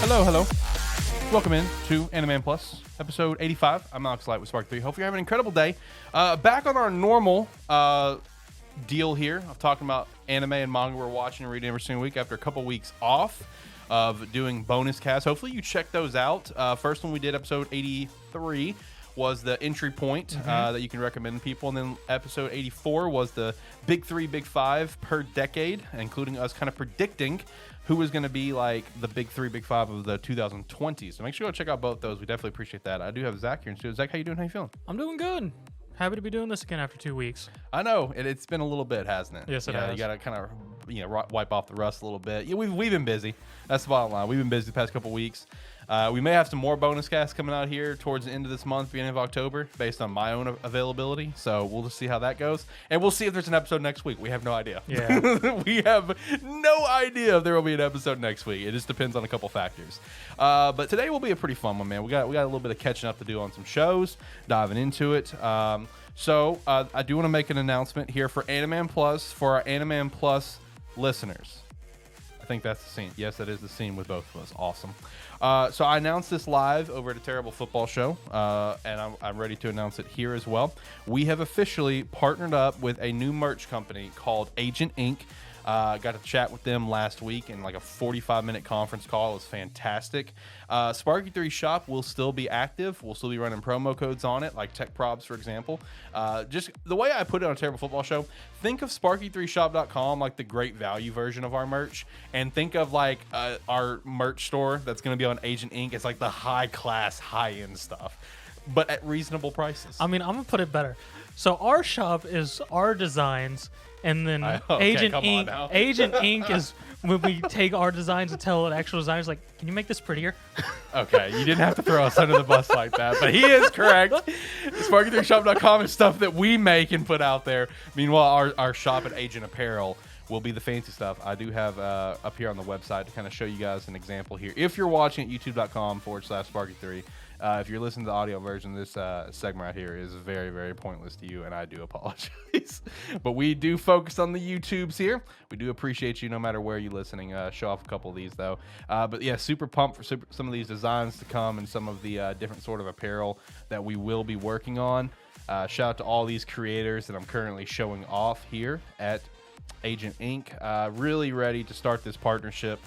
Hello, hello. Welcome in to AniMan Plus, episode 85. I'm Alex Light with Spark 3. Hope you're having an incredible day. Back on our normal deal here of talking about anime and manga we're watching and reading every single week after a couple weeks off of doing bonus casts. Hopefully you check those out. First one we did, episode 83, was the entry point that you can recommend to people. And then episode 84 was the big 3, big 5 per decade, including us kind of predicting who was going to be like the big 3, big 5 of the 2020s. So make sure you go check out both those. We definitely appreciate that. I do have Zach here in studio. Zach, how you doing? How you feeling? I'm doing good. Happy to be doing this again after 2 weeks. I know it's been a little bit, hasn't it? Yes, it has. You got to kind of wipe off the rust a little bit. Yeah, we've been busy. That's the bottom line. We've been busy the past couple weeks. We may have some more bonus casts coming out here towards the end of this month, beginning of October, based on my own availability. So we'll just see how that goes. And we'll see if there's an episode next week. We have no idea. Yeah. We have no idea if there will be an episode next week. It just depends on a couple factors. But today will be a pretty fun one, man. We got a little bit of catching up to do on some shows, diving into it. So I do want to make an announcement here for AniMan Plus, for our AniMan Plus listeners. I think that's the scene. Yes, that is the scene with both of us. Awesome. So I announced this live over at a Terrible Football Show, and I'm ready to announce it here as well. We have officially partnered up with a new merch company called Agent Inc. Got to chat with them last week in like a 45-minute conference call. It was fantastic. Sparky 3 shop will still be active. We'll still be running promo codes on it, like Tech Probs, for example. Just the way I put it on a Terrible Football Show, think of Sparky3shop.com like the great value version of our merch, and think of like our merch store that's going to be on Agent Inc. It's like the high-class, high-end stuff, but at reasonable prices. I mean, I'm going to put it better. So our shop is our designs, and then Agent Inc. is when we take our designs and tell an actual designer's like, can you make this prettier? Okay, you didn't have to throw us under the bus like that, but he is correct. Sparky3shop.com is stuff that we make and put out there. Meanwhile, our shop at Agent Apparel will be the fancy stuff. I do have up here on the website to kind of show you guys an example here. If you're watching at youtube.com/Sparky3, if you're listening to the audio version, this segment right here is very, very pointless to you, and I do apologize. But we do focus on the YouTubes here. We do appreciate you no matter where you're listening. Show off a couple of these, though. But yeah, super pumped for some of these designs to come and some of the different sort of apparel that we will be working on. Shout out to all these creators that I'm currently showing off here at Agent Inc. Really ready to start this partnership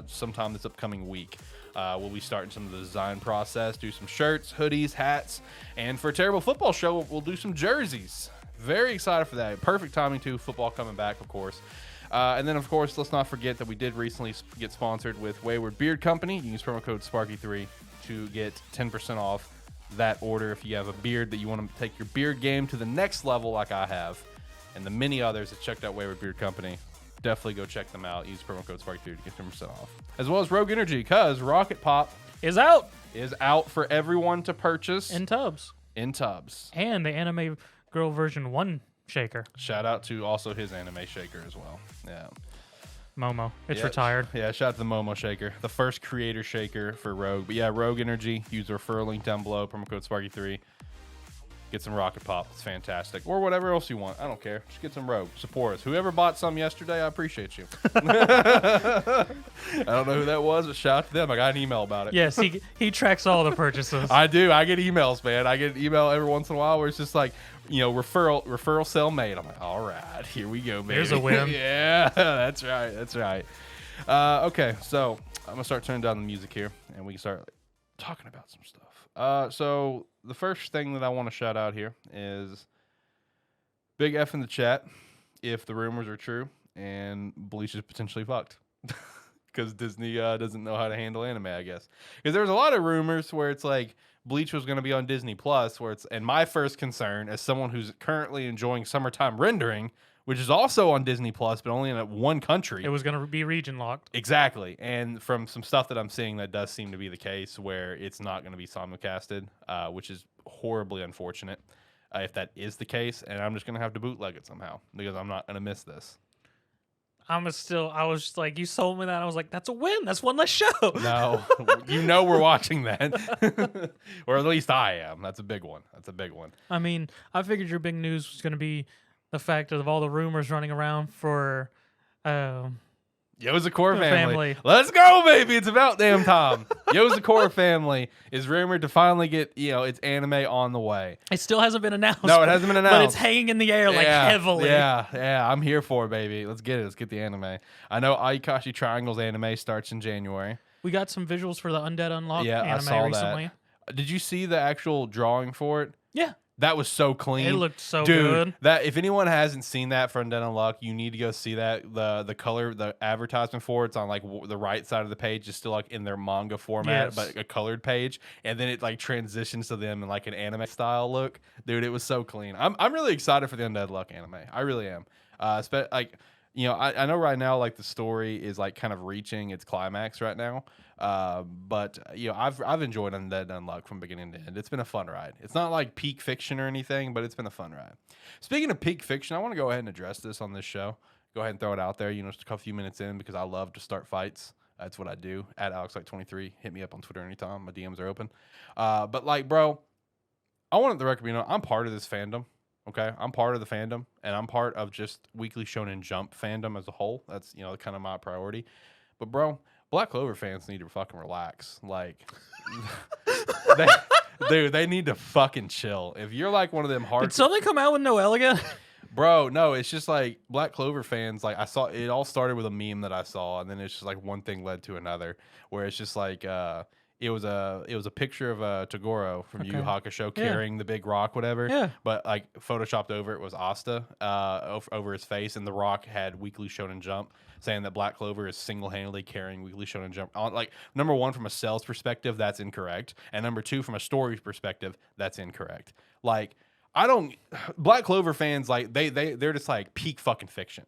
sometime this upcoming week. We'll be starting some of the design process, do some shirts, hoodies, hats, and for a Terrible Football Show, we'll do some jerseys. Very excited for that. Perfect timing, too. Football coming back, of course. And then, of course, let's not forget that we did recently get sponsored with Wayward Beard Company. You can use promo code Sparky3 to get 10% off that order if you have a beard that you want to take your beard game to the next level like I have. And the many others that checked out Wayward Beard Company, definitely go check them out. Use promo code Sparky3 to get 10% off. As well as Rogue Energy, because Rocket Pop Is out for everyone to purchase in tubs. And the Anime Girl version 1 shaker. Shout out to also his anime shaker as well. Yeah. Momo. It's retired. Yeah, shout out to the Momo shaker, the first creator shaker for Rogue. But yeah, Rogue Energy, use the referral link down below, promo code Sparky3. Get some Rocket Pop. It's fantastic. Or whatever else you want. I don't care. Just get some Rogue. Support us. Whoever bought some yesterday, I appreciate you. I don't know who that was, but shout out to them. I got an email about it. Yes, he tracks all the purchases. I do. I get emails, man. I get an email every once in a while where it's just like, referral sale made. I'm like, all right, here we go, baby. There's a win. Yeah, that's right. Okay, so I'm going to start turning down the music here, and we can start talking about some stuff. So the first thing that I want to shout out here is big F in the chat if the rumors are true and Bleach is potentially fucked. Because Disney doesn't know how to handle anime, I guess. Because there's a lot of rumors where it's like Bleach was going to be on Disney Plus, and my first concern as someone who's currently enjoying summertime rendering, which is also on Disney Plus, but only in one country. It was going to be region locked. Exactly. And from some stuff that I'm seeing, that does seem to be the case, where it's not going to be simulcasted, which is horribly unfortunate if that is the case. And I'm just going to have to bootleg it somehow because I'm not going to miss this. I was just like, you sold me that. I was like, that's a win. That's one less show. No, we're watching that. Or at least I am. That's a big one. I mean, I figured your big news was going to be the fact of all the rumors running around for Yozakura family. Let's go, baby. It's about damn time. Yozakura family is rumored to finally get, its anime on the way. It still hasn't been announced. No, it hasn't been announced. But it's hanging in the air heavily. Yeah. I'm here for it, baby. Let's get it. Let's get the anime. I know Ayakashi Triangle's anime starts in January. We got some visuals for the Undead Unluck anime I saw recently. That. Did you see the actual drawing for it? Yeah. That was so clean. It looked so good. That if anyone hasn't seen that for Undead Unluck, you need to go see that. The color, the advertisement for it's on like the right side of the page is still like in their manga format, but a colored page, and then it like transitions to them in like an anime style look. Dude, it was so clean. I'm really excited for the Undead Unluck anime. I really am. I know right now like the story is like kind of reaching its climax right now. But I've enjoyed Undead Unluck from beginning to end. It's been a fun ride. It's not like peak fiction or anything, but it's been a fun ride. Speaking of peak fiction, I want to go ahead and address this on this show. Go ahead and throw it out there. Just a few minutes in because I love to start fights. That's what I do. At AlexLike23. Hit me up on Twitter anytime. My DMs are open. But like, bro, I wanted the record. I'm part of this fandom. Okay, I'm part of the fandom, and I'm part of just Weekly Shonen Jump fandom as a whole. That's kind of my priority. But bro, Black Clover fans need to fucking relax. Like, they need to fucking chill. If you're like one of them hard, did something come out with Noelle again? Bro, no, it's just like Black Clover fans. Like I saw, it all started with a meme that I saw, and then it's just like one thing led to another. Where it's just like it was a picture of Toguro from Yu Yu Hakusho carrying the big rock, whatever. Yeah. But like photoshopped over it was Asta over his face, and the rock had Weekly Shonen Jump saying that Black Clover is single-handedly carrying Weekly Shonen Jump. Like number one, from a sales perspective, that's incorrect, and number two, from a story perspective, that's incorrect. Like Black Clover fans, like they're just like peak fucking fiction.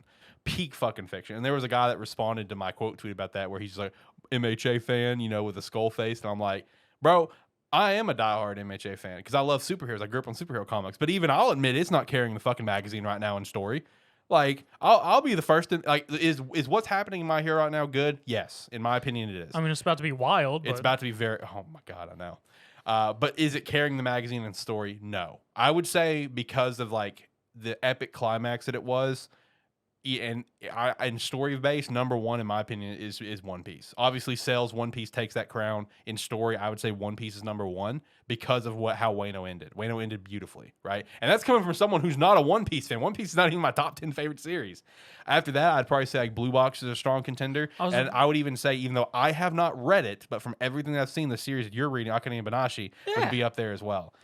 And there was a guy that responded to my quote tweet about that where he's like, MHA fan, with a skull face. And I'm like, bro, I am a diehard MHA fan because I love superheroes. I grew up on superhero comics. But even I'll admit it's not carrying the fucking magazine right now in story. Like, I'll be the first to, like, is what's happening in My Hero right now good? Yes. In my opinion, it is. I mean, it's about to be wild. It's about to be oh my God, I know. But is it carrying the magazine and story? No. I would say because of like the epic climax that it was, and story base, number one in my opinion is One Piece. Obviously, sales, One Piece takes that crown. In story, I would say One Piece is number one because of how Wano ended. Wano ended beautifully, right? And that's coming from someone who's not a One Piece fan. One Piece is not even my top 10 favorite series. After that, I'd probably say like Blue Box is a strong contender, and I would even say, even though I have not read it, but from everything that I've seen, the series that you're reading, Akane-Banashi, would be up there as well.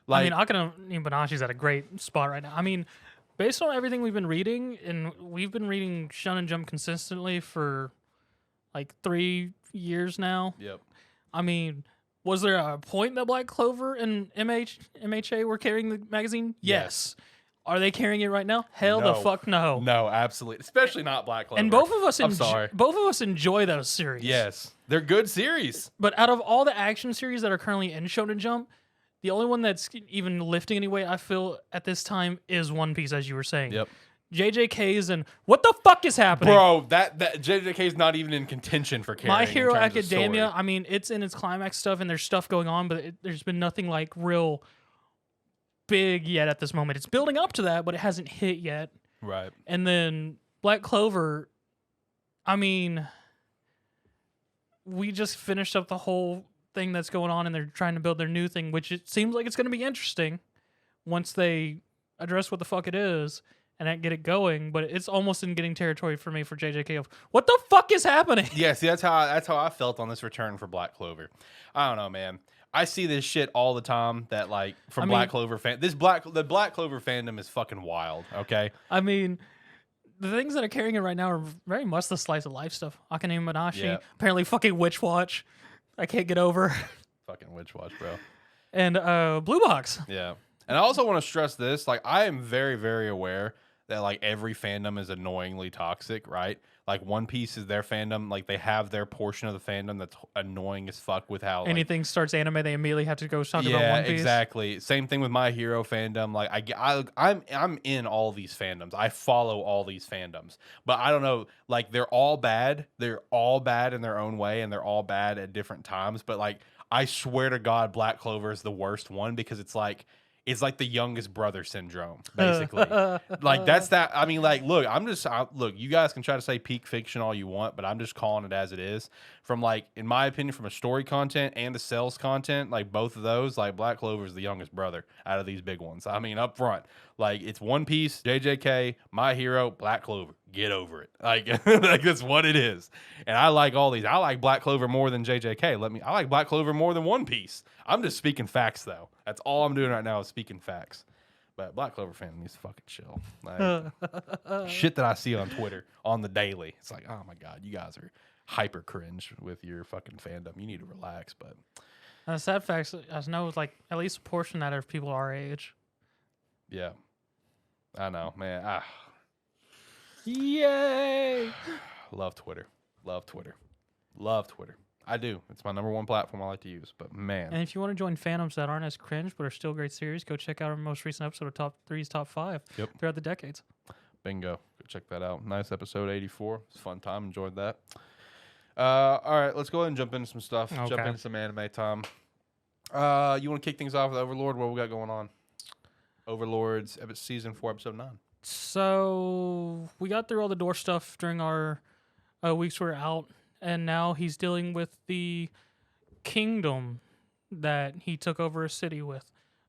Like, I mean, Akane-Banashi's at a great spot right now. I mean, based on everything we've been reading, and we've been reading Shonen Jump consistently for like 3 years now. Yep. I mean, was there a point that Black Clover and MHA were carrying the magazine? Yes. Are they carrying it right now? Hell the fuck no. No, absolutely. Especially not Black Clover. And both of us enjoy those series. Yes. They're good series. But out of all the action series that are currently in Shonen Jump, the only one that's even lifting anyway, I feel, at this time is One Piece, as you were saying. Yep. JJK's and what the fuck is happening? Bro, that JJK's not even in contention for carrying. My Hero Academia, I mean, it's in its climax stuff and there's stuff going on, but there's been nothing like real big yet at this moment. It's building up to that, but it hasn't hit yet. Right. And then Black Clover, I mean, we just finished up the whole thing that's going on, and they're trying to build their new thing, which it seems like it's going to be interesting once they address what the fuck it is and get it going. But it's almost in getting territory for me for JJK of what the fuck is happening. Yeah, see, that's how I felt on this return for Black Clover. I don't know, man. I see this shit all the time that like from Black Clover fan. The Black Clover fandom is fucking wild. Okay, I mean, the things that are carrying it right now are very much the slice of life stuff. Akane-Banashi, apparently fucking Witch Watch. I can't get over. Fucking Witch Watch, bro. And Blue Box. Yeah. And I also want to stress this. Like, I am very, very aware that, like, every fandom is annoyingly toxic, right? Like, One Piece is their fandom. Like, they have their portion of the fandom that's annoying as fuck with how... Anything starts anime, they immediately have to go talk about One Piece. Yeah, exactly. Same thing with My Hero fandom. Like, I'm in all these fandoms. I follow all these fandoms. But I don't know, like, they're all bad. They're all bad in their own way, and they're all bad at different times. But, like, I swear to God, Black Clover is the worst one because it's like... is like the youngest brother syndrome, basically. Like that's that. I mean, like, look, look. You guys can try to say peak fiction all you want, but I'm just calling it as it is. From like, in my opinion, from a story content and a sales content, like both of those, like Black Clover is the youngest brother out of these big ones. I mean, up front, like it's One Piece, JJK, My Hero, Black Clover. Get over it. Like, like that's what it is. And I like all these. I like Black Clover more than JJK. I like Black Clover more than One Piece. I'm just speaking facts though. That's all I'm doing right now is speaking facts. But Black Clover fandom needs to fucking chill. Like, shit that I see on Twitter on the daily. It's like, oh my God, you guys are hyper cringe with your fucking fandom. You need to relax. But the sad fact, I know like at least a portion of that are people our age. yeah, I know, man. Yay! Love Twitter. Love Twitter. Love Twitter. I do. It's my number one platform I like to use. But man. And if you want to join fandoms that aren't as cringe but are still great series, go check out our most recent episode of Top 3's Top 5 throughout the decades. Bingo. Go check that out. Nice episode 84. It's a fun time. Enjoyed that. All right. Let's go ahead and jump into some stuff. Okay. Jump into some anime time. You want to kick things off with Overlord? What we got going on? Overlord's season 4, episode 9. So we got through all the door stuff during our weeks we were out, and now he's dealing with the kingdom that he took over a city with.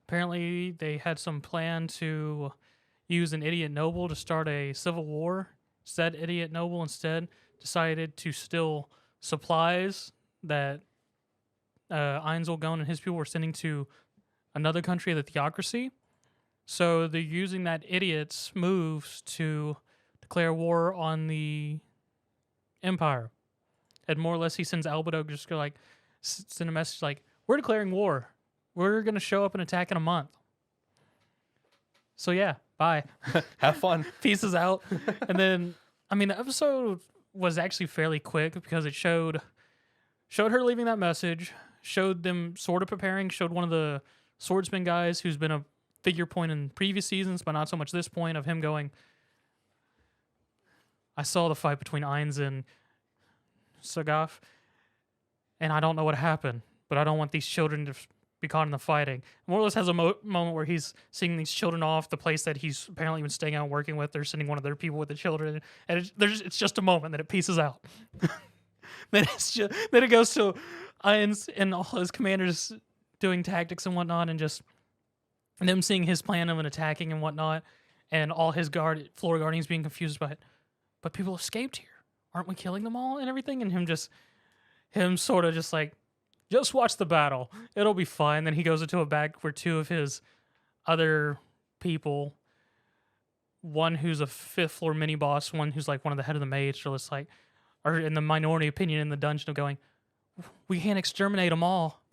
Apparently, they had some plan to use an idiot noble to start a civil war. Said idiot noble instead decided to steal supplies that Ainzel and his people were sending to another country, the theocracy. So they're using that idiot's moves to declare war on the Empire. And more or less he sends Albedo just go like, send a message like, we're declaring war. We're going to show up and attack in a month. So yeah, bye. Have fun. Pieces out. And then, I mean, the episode was actually fairly quick because it showed her leaving that message, showed them sort of preparing, showed one of the swordsman guys who's been a figure point in previous seasons, but not so much this point, of him going, I saw the fight between Ainz and Sagaf, and I don't know what happened, but I don't want these children to be caught in the fighting. More or less has a moment where he's seeing these children off the place that he's apparently been staying out and working with. They're sending one of their people with the children, and it's just a moment that it pieces out. then it goes to Ainz and all his commanders doing tactics and whatnot, and just them seeing his plan of an attacking and whatnot, and all his floor guardians being confused by it. But people escaped here. Aren't we killing them all and everything? And him sort of just like, just watch the battle. It'll be fine. Then he goes into a back where two of his other people, one who's a 5th floor mini boss, one who's like one of the head of the mage, are in the minority opinion in the dungeon of going, we can't exterminate them all.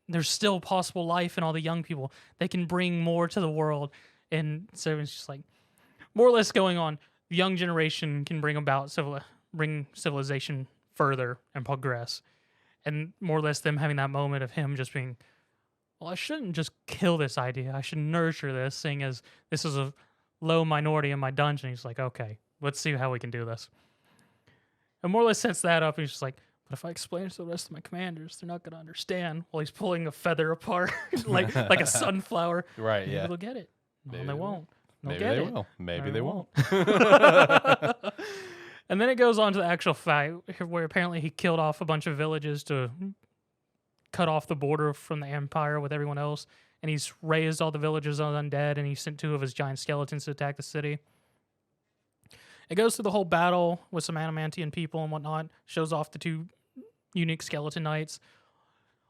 There's still possible life in all the young people. They can bring more to the world. And so it's just like, more or less going on, the young generation can bring about bring civilization further and progress. And more or less them having that moment of him just being, well, I shouldn't just kill this idea. I should nurture this, seeing as this is a low minority in my dungeon. He's like, okay, let's see how we can do this. And more or less sets that up. And he's just like, but if I explain it to the rest of my commanders, they're not going to understand. While he's pulling a feather apart like a sunflower. Right, yeah. Maybe they'll get it. No, they won't. Maybe they will. Maybe they won't. And then it goes on to the actual fight, where apparently he killed off a bunch of villages to cut off the border from the Empire with everyone else. And he's raised all the villages on Undead, and he sent 2 of his giant skeletons to attack the city. It goes through the whole battle with some Adamantian people and whatnot, shows off the 2 unique skeleton knights,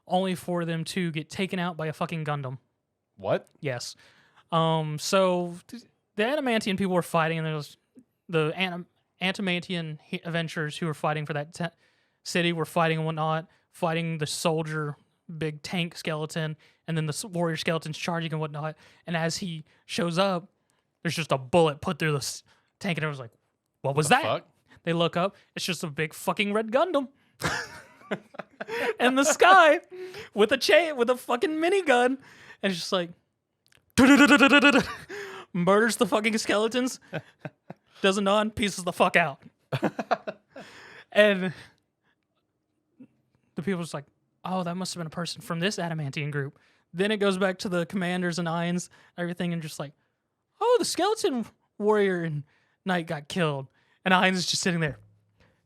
only for them to get taken out by a fucking Gundam. What? Yes. So the Adamantian people were fighting, and there's the Adamantian adventurers who were fighting for that city were fighting and whatnot, fighting the soldier, big tank skeleton, and then the warrior skeletons charging and whatnot. And as he shows up, there's just a bullet put through the tank, and everyone's like, what was that? Fuck? They look up, it's just a big fucking red Gundam. In the sky with a fucking minigun, and it's just like murders the fucking skeletons, does a non, pieces the fuck out. And the people just like, oh, that must have been a person from this Adamantian group. Then it goes back to the commanders and Irons, everything, and just like, oh, the skeleton warrior and knight got killed. And Irons is just sitting there,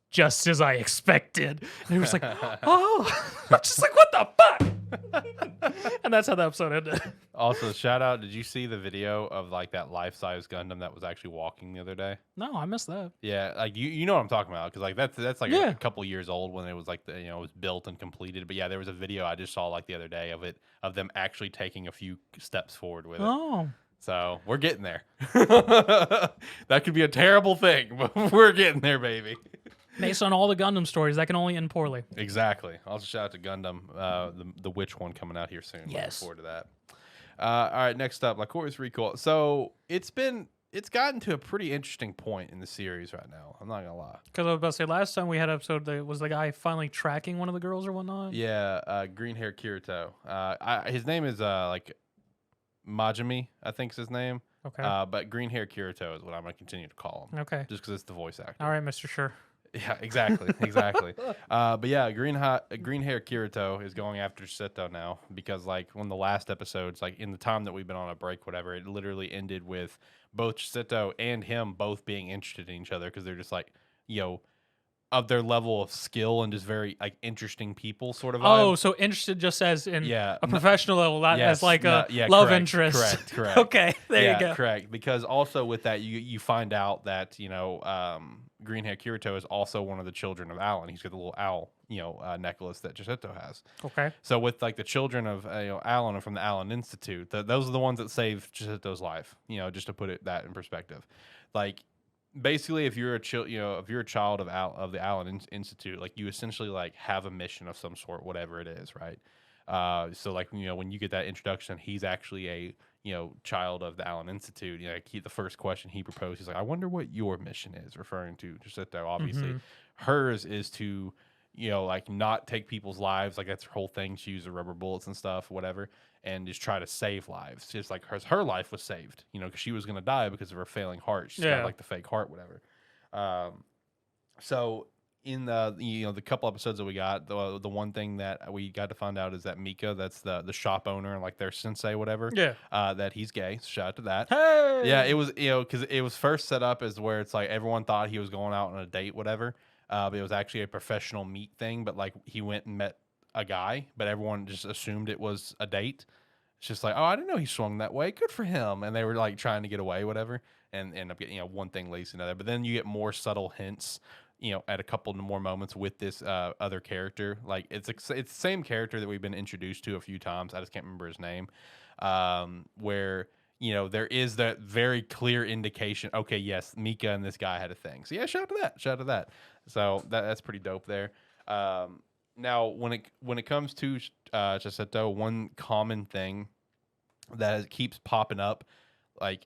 just as I expected. And he was like, oh, I'm just like, what the fuck? And that's how the episode ended. Also, shout out, did you see the video of like that life-size Gundam that was actually walking the other day? No, I missed that. Yeah, like you know what I'm talking about, because like that's like Yeah. a couple years old when it was like it was built and completed. But yeah, there was a video I just saw like the other day of them actually taking a few steps forward with it. Oh. So we're getting there. That could be a terrible thing, but we're getting there, baby. Based on all the Gundam stories, that can only end poorly. Exactly. I'll just shout out to Gundam, the witch one coming out here soon. Yes. Looking forward to that. All right, next up, Lycoris Recoil. So it's gotten to a pretty interesting point in the series right now. I'm not gonna lie. Because I was about to say, last time we had an episode, was the guy finally tracking one of the girls or whatnot? Yeah, green hair Kirito. His name is like Majimi, I think is his name. Okay. But green hair Kirito is what I'm gonna continue to call him. Okay. Just because it's the voice actor. All right, Mr. Sure. Yeah, exactly, exactly. But yeah, green hair Kirito is going after Seto now because like when the last episodes, like in the time that we've been on a break, whatever, it literally ended with both Seto and him both being interested in each other because they're just like, of their level of skill and just very like interesting people sort of vibe. Oh, so interested just as in Yeah, a professional level, not yes, as like a yeah, love correct, interest. correct. Okay, there you go. Correct. Because also with that, you find out that green hair Kirito is also one of the children of Alan. He's got the little owl necklace that Giuseppe has. Okay. So with like the children of Alan are from the Allen Institute. Those are the ones that saved Giuseppe's life. Just to put that in perspective, like. Basically, if you're a child of the Allen Institute, like you essentially like have a mission of some sort, whatever it is, right? So like when you get that introduction, he's actually a child of the Allen Institute. The first question he proposed, he's like, I wonder what your mission is, referring to Giuseppe. Obviously, hers is to like not take people's lives, like that's her whole thing. She uses rubber bullets and stuff, whatever. And just try to save lives. Just like her life was saved, because she was going to die because of her failing heart. She's got like the fake heart, whatever. So in the couple episodes that we got, the one thing that we got to find out is that Mika, that's the shop owner and like their sensei, whatever. Yeah. That he's gay. So shout out to that. Hey. Yeah, it was because it was first set up as where it's like everyone thought he was going out on a date, whatever. But it was actually a professional meet thing. But like he went and met a guy, but everyone just assumed it was a date. It's just like, oh, I didn't know he swung that way. Good for him. And they were like trying to get away, whatever, and end up getting one thing leads to another. But then you get more subtle hints, at a couple more moments with this other character. Like it's the same character that we've been introduced to a few times. I just can't remember his name. Where there is that very clear indication. Okay, yes, Mika and this guy had a thing. So yeah, shout out to that. Shout out to that. So that's pretty dope there. Now, when it comes to Chiseto, one common thing that keeps popping up, like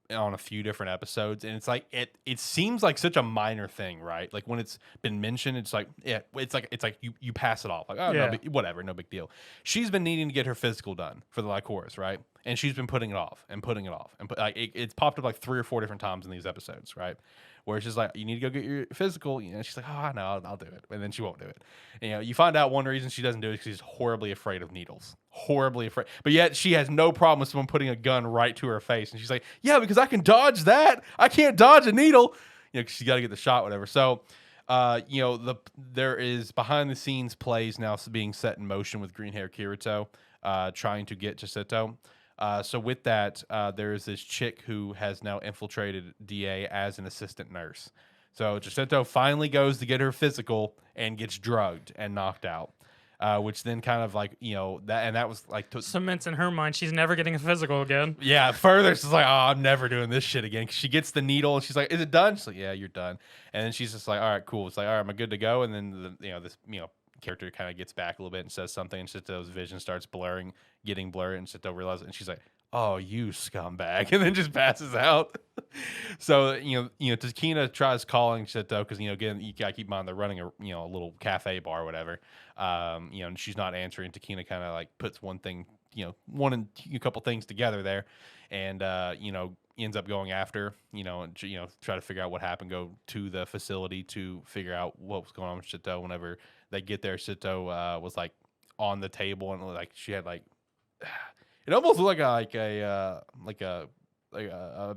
on a few different episodes, and it's like it seems like such a minor thing, right? Like when it's been mentioned, it's like it's like you pass it off, like no whatever, no big deal. She's been needing to get her physical done for the Lycoris, right? And she's been putting it off and putting it off, and it's popped up like 3 or 4 different times in these episodes, right? Where it's just like, you need to go get your physical. She's like, oh, no, I'll do it. And then she won't do it. You find out one reason she doesn't do it is because she's horribly afraid of needles. Horribly afraid. But yet she has no problem with someone putting a gun right to her face. And she's like, yeah, because I can dodge that. I can't dodge a needle. Because she's got to get the shot, whatever. So, there is behind the scenes plays now being set in motion with green hair Kirito trying to get Chiseto. So with that, there is this chick who has now infiltrated DA as an assistant nurse. So Giuseppe finally goes to get her physical and gets drugged and knocked out, which then kind of like, that was like... cements in her mind she's never getting a physical again. Yeah, further, she's like, oh, I'm never doing this shit again. 'Cause she gets the needle and she's like, is it done? She's like, yeah, you're done. And then she's just like, all right, cool. It's like, all right, am I good to go? And then, this character kind of gets back a little bit and says something, and Sito's vision starts getting blurry, and Sito realizes, and she's like, oh, you scumbag, and then just passes out. So Takina tries calling Sito because again, you gotta keep in mind they're running a little cafe bar or whatever. And she's not answering. Takina kind of like puts one thing, one and a couple things together there, and ends up going after and try to figure out what happened. Go to the facility to figure out what was going on with Sito. Whenever they get there, Sito was like on the table, and like she had like it almost looked like a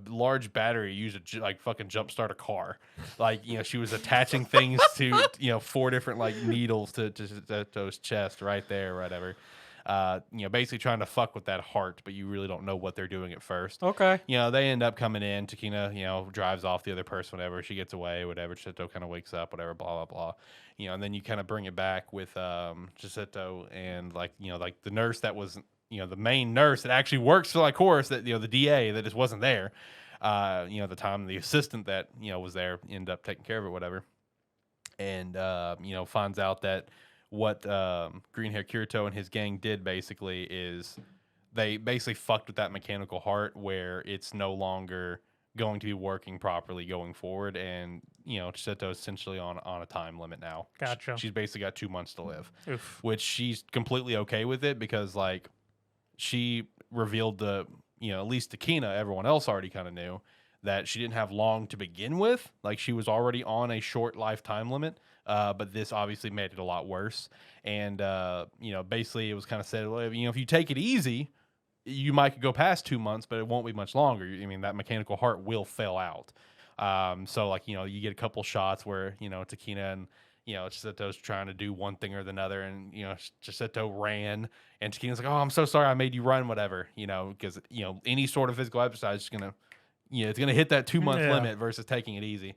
large battery used to like fucking jumpstart a car. Like, she was attaching things to 4 different like needles to Zeto's chest right there, or whatever. Basically trying to fuck with that heart, but you really don't know what they're doing at first. Okay. They end up coming in. Takina, drives off the other person, whatever. She gets away, whatever. Chiseto kind of wakes up, whatever, blah, blah, blah. And then you kind of bring it back with Chiseto and, like the nurse that was, the main nurse that actually works for Lycoris, that, the DA that just wasn't there. At the time, the assistant that, was there ended up taking care of it, whatever. And, finds out that what Green Hair Kirito and his gang did basically is they basically fucked with that mechanical heart where it's no longer going to be working properly going forward. And, Chiseto is essentially on a time limit now. Gotcha. She's basically got 2 months to live, Oof. which she's completely okay with it because, like, she revealed at least to Kina, everyone else already kind of knew that she didn't have long to begin with. Like, she was already on a short lifetime limit. But this obviously made it a lot worse. And, basically it was kind of said, well, if you take it easy, you might go past 2 months, but it won't be much longer. I mean, that mechanical heart will fail out. So, like, you get a couple shots where, Takina and, Chiseto's trying to do one thing or another, and, Chiseto ran, and Takina's like, oh, I'm so sorry I made you run, whatever, because, any sort of physical exercise is going to, it's going to hit that 2 month limit versus taking it easy.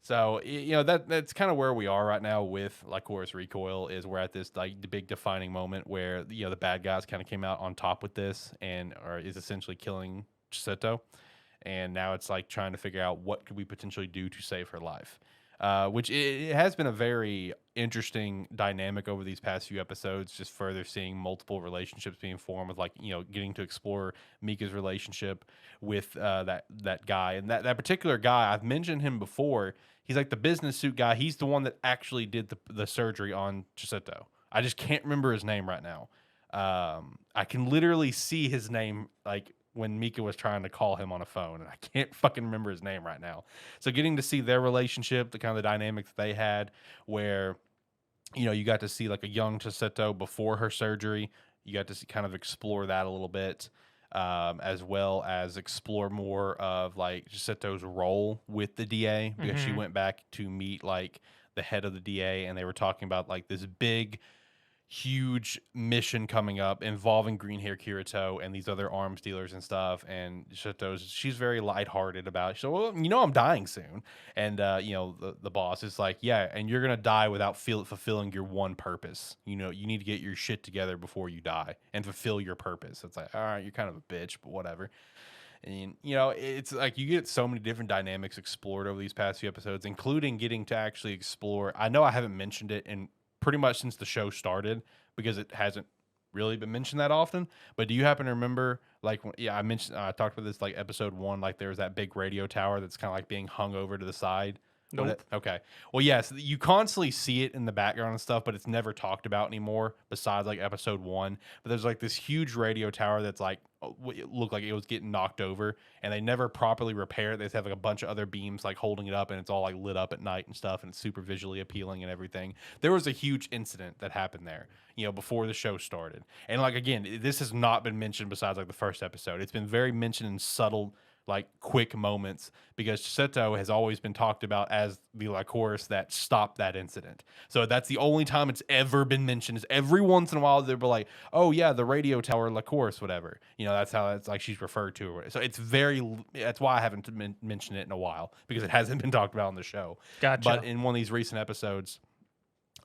So, that's kind of where we are right now with Lycoris Recoil. Is we're at this like the big defining moment where the bad guys kind of came out on top with this and is essentially killing Chiseto, and now it's like trying to figure out what could we potentially do to save her life. Which it has been a very interesting dynamic over these past few episodes, just further seeing multiple relationships being formed with, like, getting to explore Mika's relationship with that guy. And that particular guy, I've mentioned him before. He's like the business suit guy. He's the one that actually did the surgery on Chiseto. I just can't remember his name right now. I can literally see his name, like, when Mika was trying to call him on a phone, and I can't fucking remember his name right now. So getting to see their relationship, the kind of the dynamic that they had, where, you got to see like a young Chiseto before her surgery. You got to kind of explore that a little bit, as well as explore more of like Chiseto's role with the DA, because she went back to meet like the head of the DA, and they were talking about like this big, huge mission coming up involving Green Hair Kirito and these other arms dealers and stuff. And she's very lighthearted about it. So, well, I'm dying soon. And, the boss is like, yeah, and you're going to die without fulfilling your one purpose. You need to get your shit together before you die and fulfill your purpose. It's like, all right, you're kind of a bitch, but whatever. And, it's like you get so many different dynamics explored over these past few episodes, including getting to actually explore. I know I haven't mentioned it in pretty much since the show started, because it hasn't really been mentioned that often. But do you happen to remember, like, I talked about this like episode 1, like there was that big radio tower that's kind of like being hung over to the side. Nope. Okay. Well, yes, you constantly see it in the background and stuff, but it's never talked about anymore besides like episode 1. But there's like this huge radio tower that's like, it looked like it was getting knocked over, and they never properly repair it. They just have like a bunch of other beams like holding it up, and it's all like lit up at night and stuff, and it's super visually appealing and everything. There was a huge incident that happened there, before the show started. And like, again, this has not been mentioned besides like the first episode. It's been very mentioned in subtle, like quick moments, because Chiseto has always been talked about as the Lycoris that stopped that incident. So that's the only time it's ever been mentioned. Is every once in a while they'll be like, oh yeah, the radio tower Lycoris, whatever. That's how it's like she's referred to. So it's that's why I haven't mentioned it in a while, because it hasn't been talked about on the show. Gotcha. But in one of these recent episodes,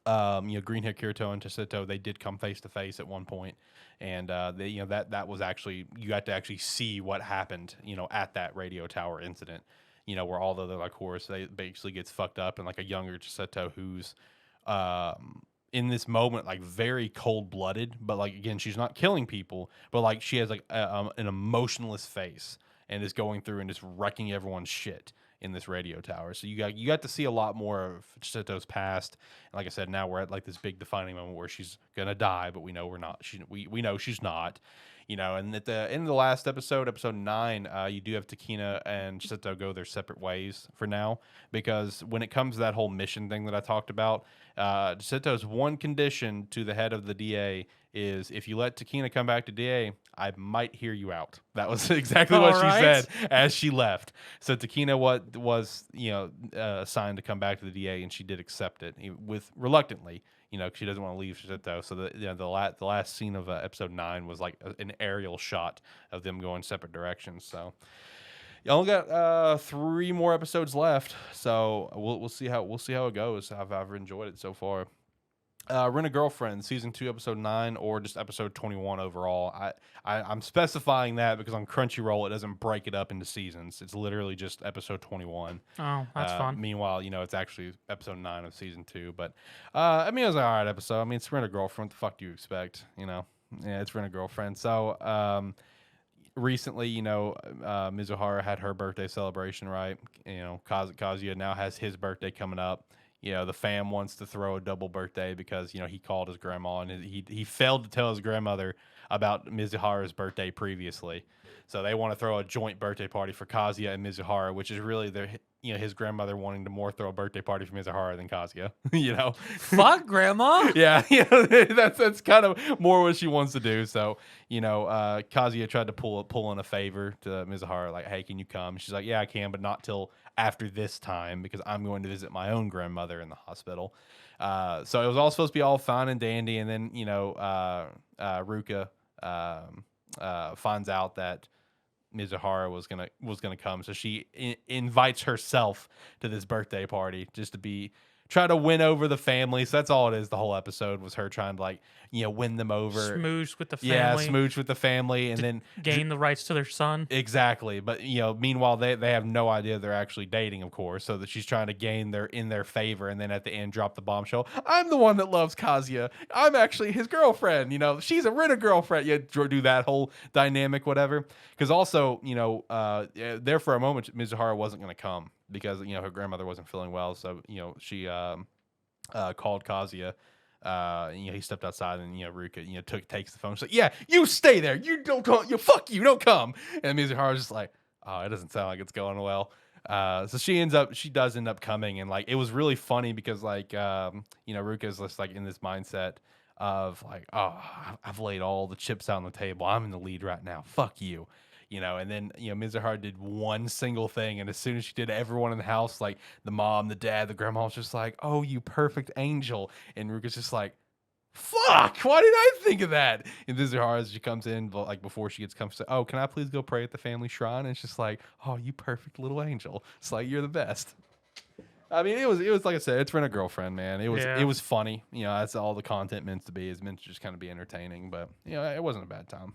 Green Hair Kirito and Chiseto, they did come face to face at one point, and that was actually, you got to actually see what happened, at that radio tower incident, where all the other Lycoris, they basically gets fucked up, and like a younger Chiseto who's in this moment like very cold blooded, but like, again, she's not killing people, but like she has like an emotionless face and is going through and just wrecking everyone's shit in this radio tower. So you got to see a lot more of Chiseto's past. And like I said, now we're at like this big defining moment where she's gonna die, but we know we're not. We know she's not. And at the end of the last episode, episode 9, you do have Takina and Seto go their separate ways for now, because when it comes to that whole mission thing that I talked about, Seto's one condition to the head of the DA is, if you let Takina come back to DA, I might hear you out. That was exactly what she said as she left. So Takina was assigned to come back to the DA, and she did accept it with reluctantly. Because she doesn't want to leave Shizuto. So the last scene of episode 9 was like an aerial shot of them going separate directions. So you only got 3 more episodes left. So we'll see how it goes. I've enjoyed it so far. Rent a Girlfriend, season 2, episode 9, or just episode 21 overall. I'm specifying that because on Crunchyroll it doesn't break it up into seasons. It's literally just episode 21. Oh, that's fun. Meanwhile, it's actually episode 9 of season 2. But it was an alright episode. I mean, it's Rent a Girlfriend. What the fuck do you expect? Yeah, it's Rent a Girlfriend. So recently, Mizuhara had her birthday celebration, right? Kazuya now has his birthday coming up. The fam wants to throw a double birthday because, he called his grandma, and he failed to tell his grandmother about Mizuhara's birthday previously. So they want to throw a joint birthday party for Kazuya and Mizuhara, which is really his grandmother wanting to more throw a birthday party for Mizuhara than Kazuya, Fuck grandma. Yeah, that's kind of more what she wants to do. So, Kazuya tried to pull in a favor to Mizuhara, like, hey, can you come? She's like, yeah, I can, but not till after this time, because I'm going to visit my own grandmother in the hospital. So it was all supposed to be all fine and dandy, and then Ruka finds out that Mizuhara was gonna come, so she invites herself to this birthday party just to try to win over the family. So that's all it is. The whole episode was her trying to win them over, smooch with the family. Yeah, smooch with the family, and then gain the rights to their son. Exactly. But meanwhile they have no idea they're actually dating, of course. So that she's trying to gain their favor, and then at the end drop the bombshell. I'm the one that loves Kazuya. I'm actually his girlfriend. She's a Rent a Girlfriend. You do that whole dynamic, whatever. Because also, there for a moment Mizuhara wasn't going to come because her grandmother wasn't feeling well. So she called Kazuya. He stepped outside, and Ruka takes the phone. She's like, yeah, you stay there, you don't come, fuck you, don't come. And Mizuhara's just like, oh, it doesn't sound like it's going well. So she does end up coming, and it was really funny because Ruka's just in this mindset of oh, I've laid all the chips out on the table, I'm in the lead right now, fuck you. And then, Mizuhara did one single thing, and as soon as she did, everyone in the house, the mom, the dad, the grandma, was just like, oh, you perfect angel. And Ruka's just like, fuck, why did I think of that? And Mizuhara, as she comes in, before she gets comfortable, oh, can I please go pray at the family shrine? And it's just like, oh, you perfect little angel. It's like, you're the best. I mean, it was like I said, it's Rent a Girlfriend, man. It was funny. That's all the content meant to be, is meant to just kind of be entertaining. But, it wasn't a bad time.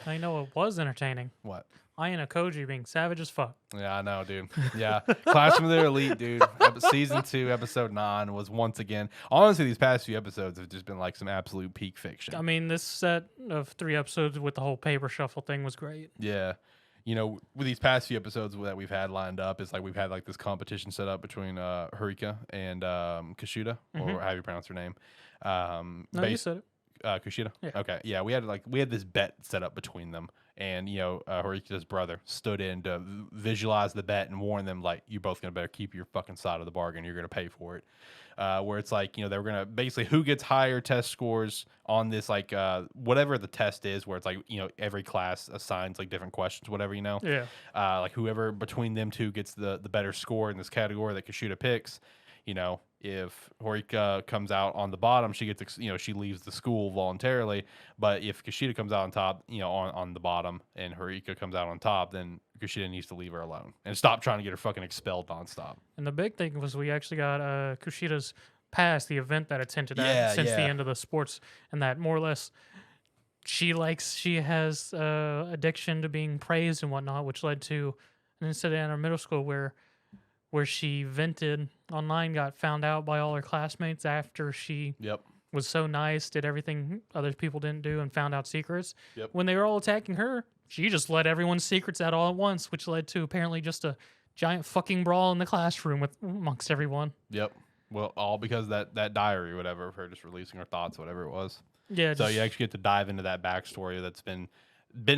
I know it was entertaining. What? Ayanokoji being savage as fuck. Yeah, I know, dude. Yeah. Classroom of the Elite, dude. Season 2, episode 9 was once again. Honestly, these past few episodes have just been some absolute peak fiction. I mean, this set of 3 episodes with the whole paper shuffle thing was great. Yeah. With these past few episodes that we've had lined up, it's we've had this competition set up between Harika and Kushida, or how you pronounce her name. No, you said it. Kushida? Yeah. Okay. Yeah, we had this bet set up between them, and Horiko's brother stood in to visualize the bet and warn them you're both gonna better keep your fucking side of the bargain. You're gonna pay for it. Where it's they were gonna basically who gets higher test scores on this whatever the test is, where it's every class assigns different questions, whatever. Yeah. Whoever between them two gets the better score in this category that Kushida picks. If Horika comes out on the bottom, she gets she leaves the school voluntarily. But if Kushida comes out on top, on the bottom, and Horika comes out on top, then Kushida needs to leave her alone and stop trying to get her fucking expelled nonstop. And the big thing was we actually got Kushida's pass, the event that attended since the end of the sports, and that more or less she has addiction to being praised and whatnot, which led to an incident in our middle school where she vented online, got found out by all her classmates after she was so nice, did everything other people didn't do, and found out secrets. Yep. When they were all attacking her, she just let everyone's secrets out all at once, which led to apparently just a giant fucking brawl in the classroom amongst everyone. Yep. Well, all because that diary, whatever, of her just releasing her thoughts, whatever it was. Yeah. So you actually get to dive into that backstory that's been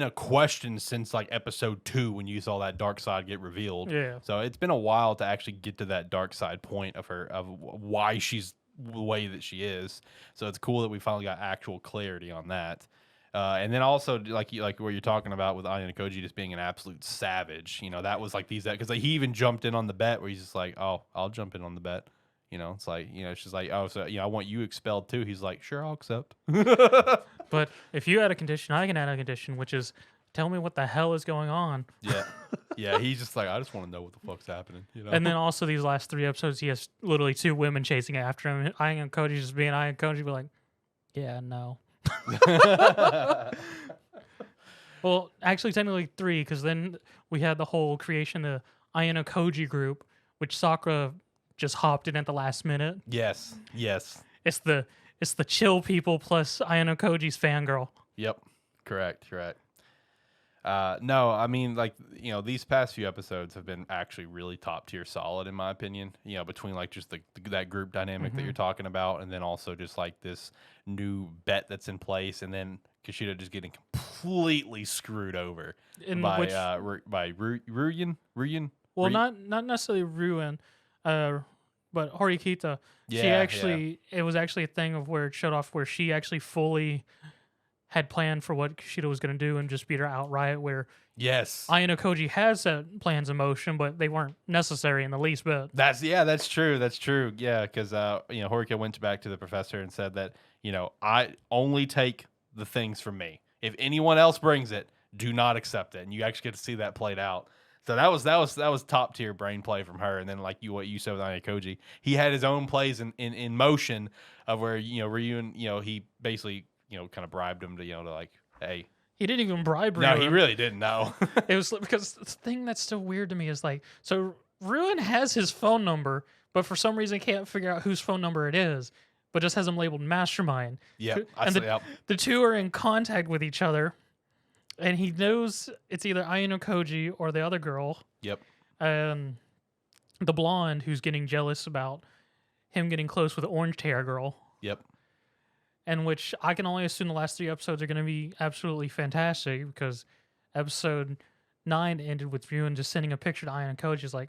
a question since like episode 2 when you saw that dark side get revealed. Yeah. So it's been a while to actually get to that dark side point of her, of why she's the way that she is. So it's cool that we finally got actual clarity on that. And then also like what you're talking about with Ayanokoji just being an absolute savage. You know, that was like because like, he even jumped in on the bet where he's just like, oh, I'll jump in on the bet. You know, it's like, you know, she's like, oh, so, you know, I want you expelled too. He's like, sure, I'll accept. But if you add a condition, I can add a condition, which is tell me what the hell is going on. Yeah. Yeah, he's just like, I just want to know what the fuck's happening. You know? And then also these last 3 episodes, he has literally 2 women chasing after him. Ayanokoji just being Ayanokoji, be like, yeah, no. Well, actually, technically 3, because then we had the whole creation of Ayanokoji group, which Sakura just hopped in at the last minute. Yes. It's the chill people plus Ayanokoji's fangirl. Yep. Correct. No, I mean, like, you know, these past few episodes have been actually really top tier solid in my opinion. You know, between like just that group dynamic that you're talking about, and then also just like this new bet that's in place, and then Kushida just getting completely screwed over by Ryuen. Well, not necessarily Ryuen, but Horikita. It was actually a thing of where it showed off where she actually fully had planned for what Kushida was going to do and just beat her outright, where Ayanokoji has plans in motion, but they weren't necessary in the least bit. That's true. Yeah, because you know, Horika went back to the professor and said that, you know, I only take the things from me. If anyone else brings it, do not accept it. And you actually get to see that played out. So that was top tier brain play from her. And then like what you said with Ayanokoji, he had his own plays in motion of where, you know, Ryuen, you know, he basically, you know, kind of bribed him to, you know, to like, hey. He didn't even bribe Ryuen. No, he really didn't. No. It was because the thing that's so weird to me is like, so Ryuen has his phone number, but for some reason can't figure out whose phone number it is, but just has him labeled Mastermind. Yeah. And the two are in contact with each other, and he knows it's either Ayanokoji or the other girl. Yep. The blonde who's getting jealous about him getting close with the orange hair girl. Yep. And which I can only assume the last 3 episodes are going to be absolutely fantastic, because episode 9 ended with Ryuen just sending a picture to Ayanokoji. He's like,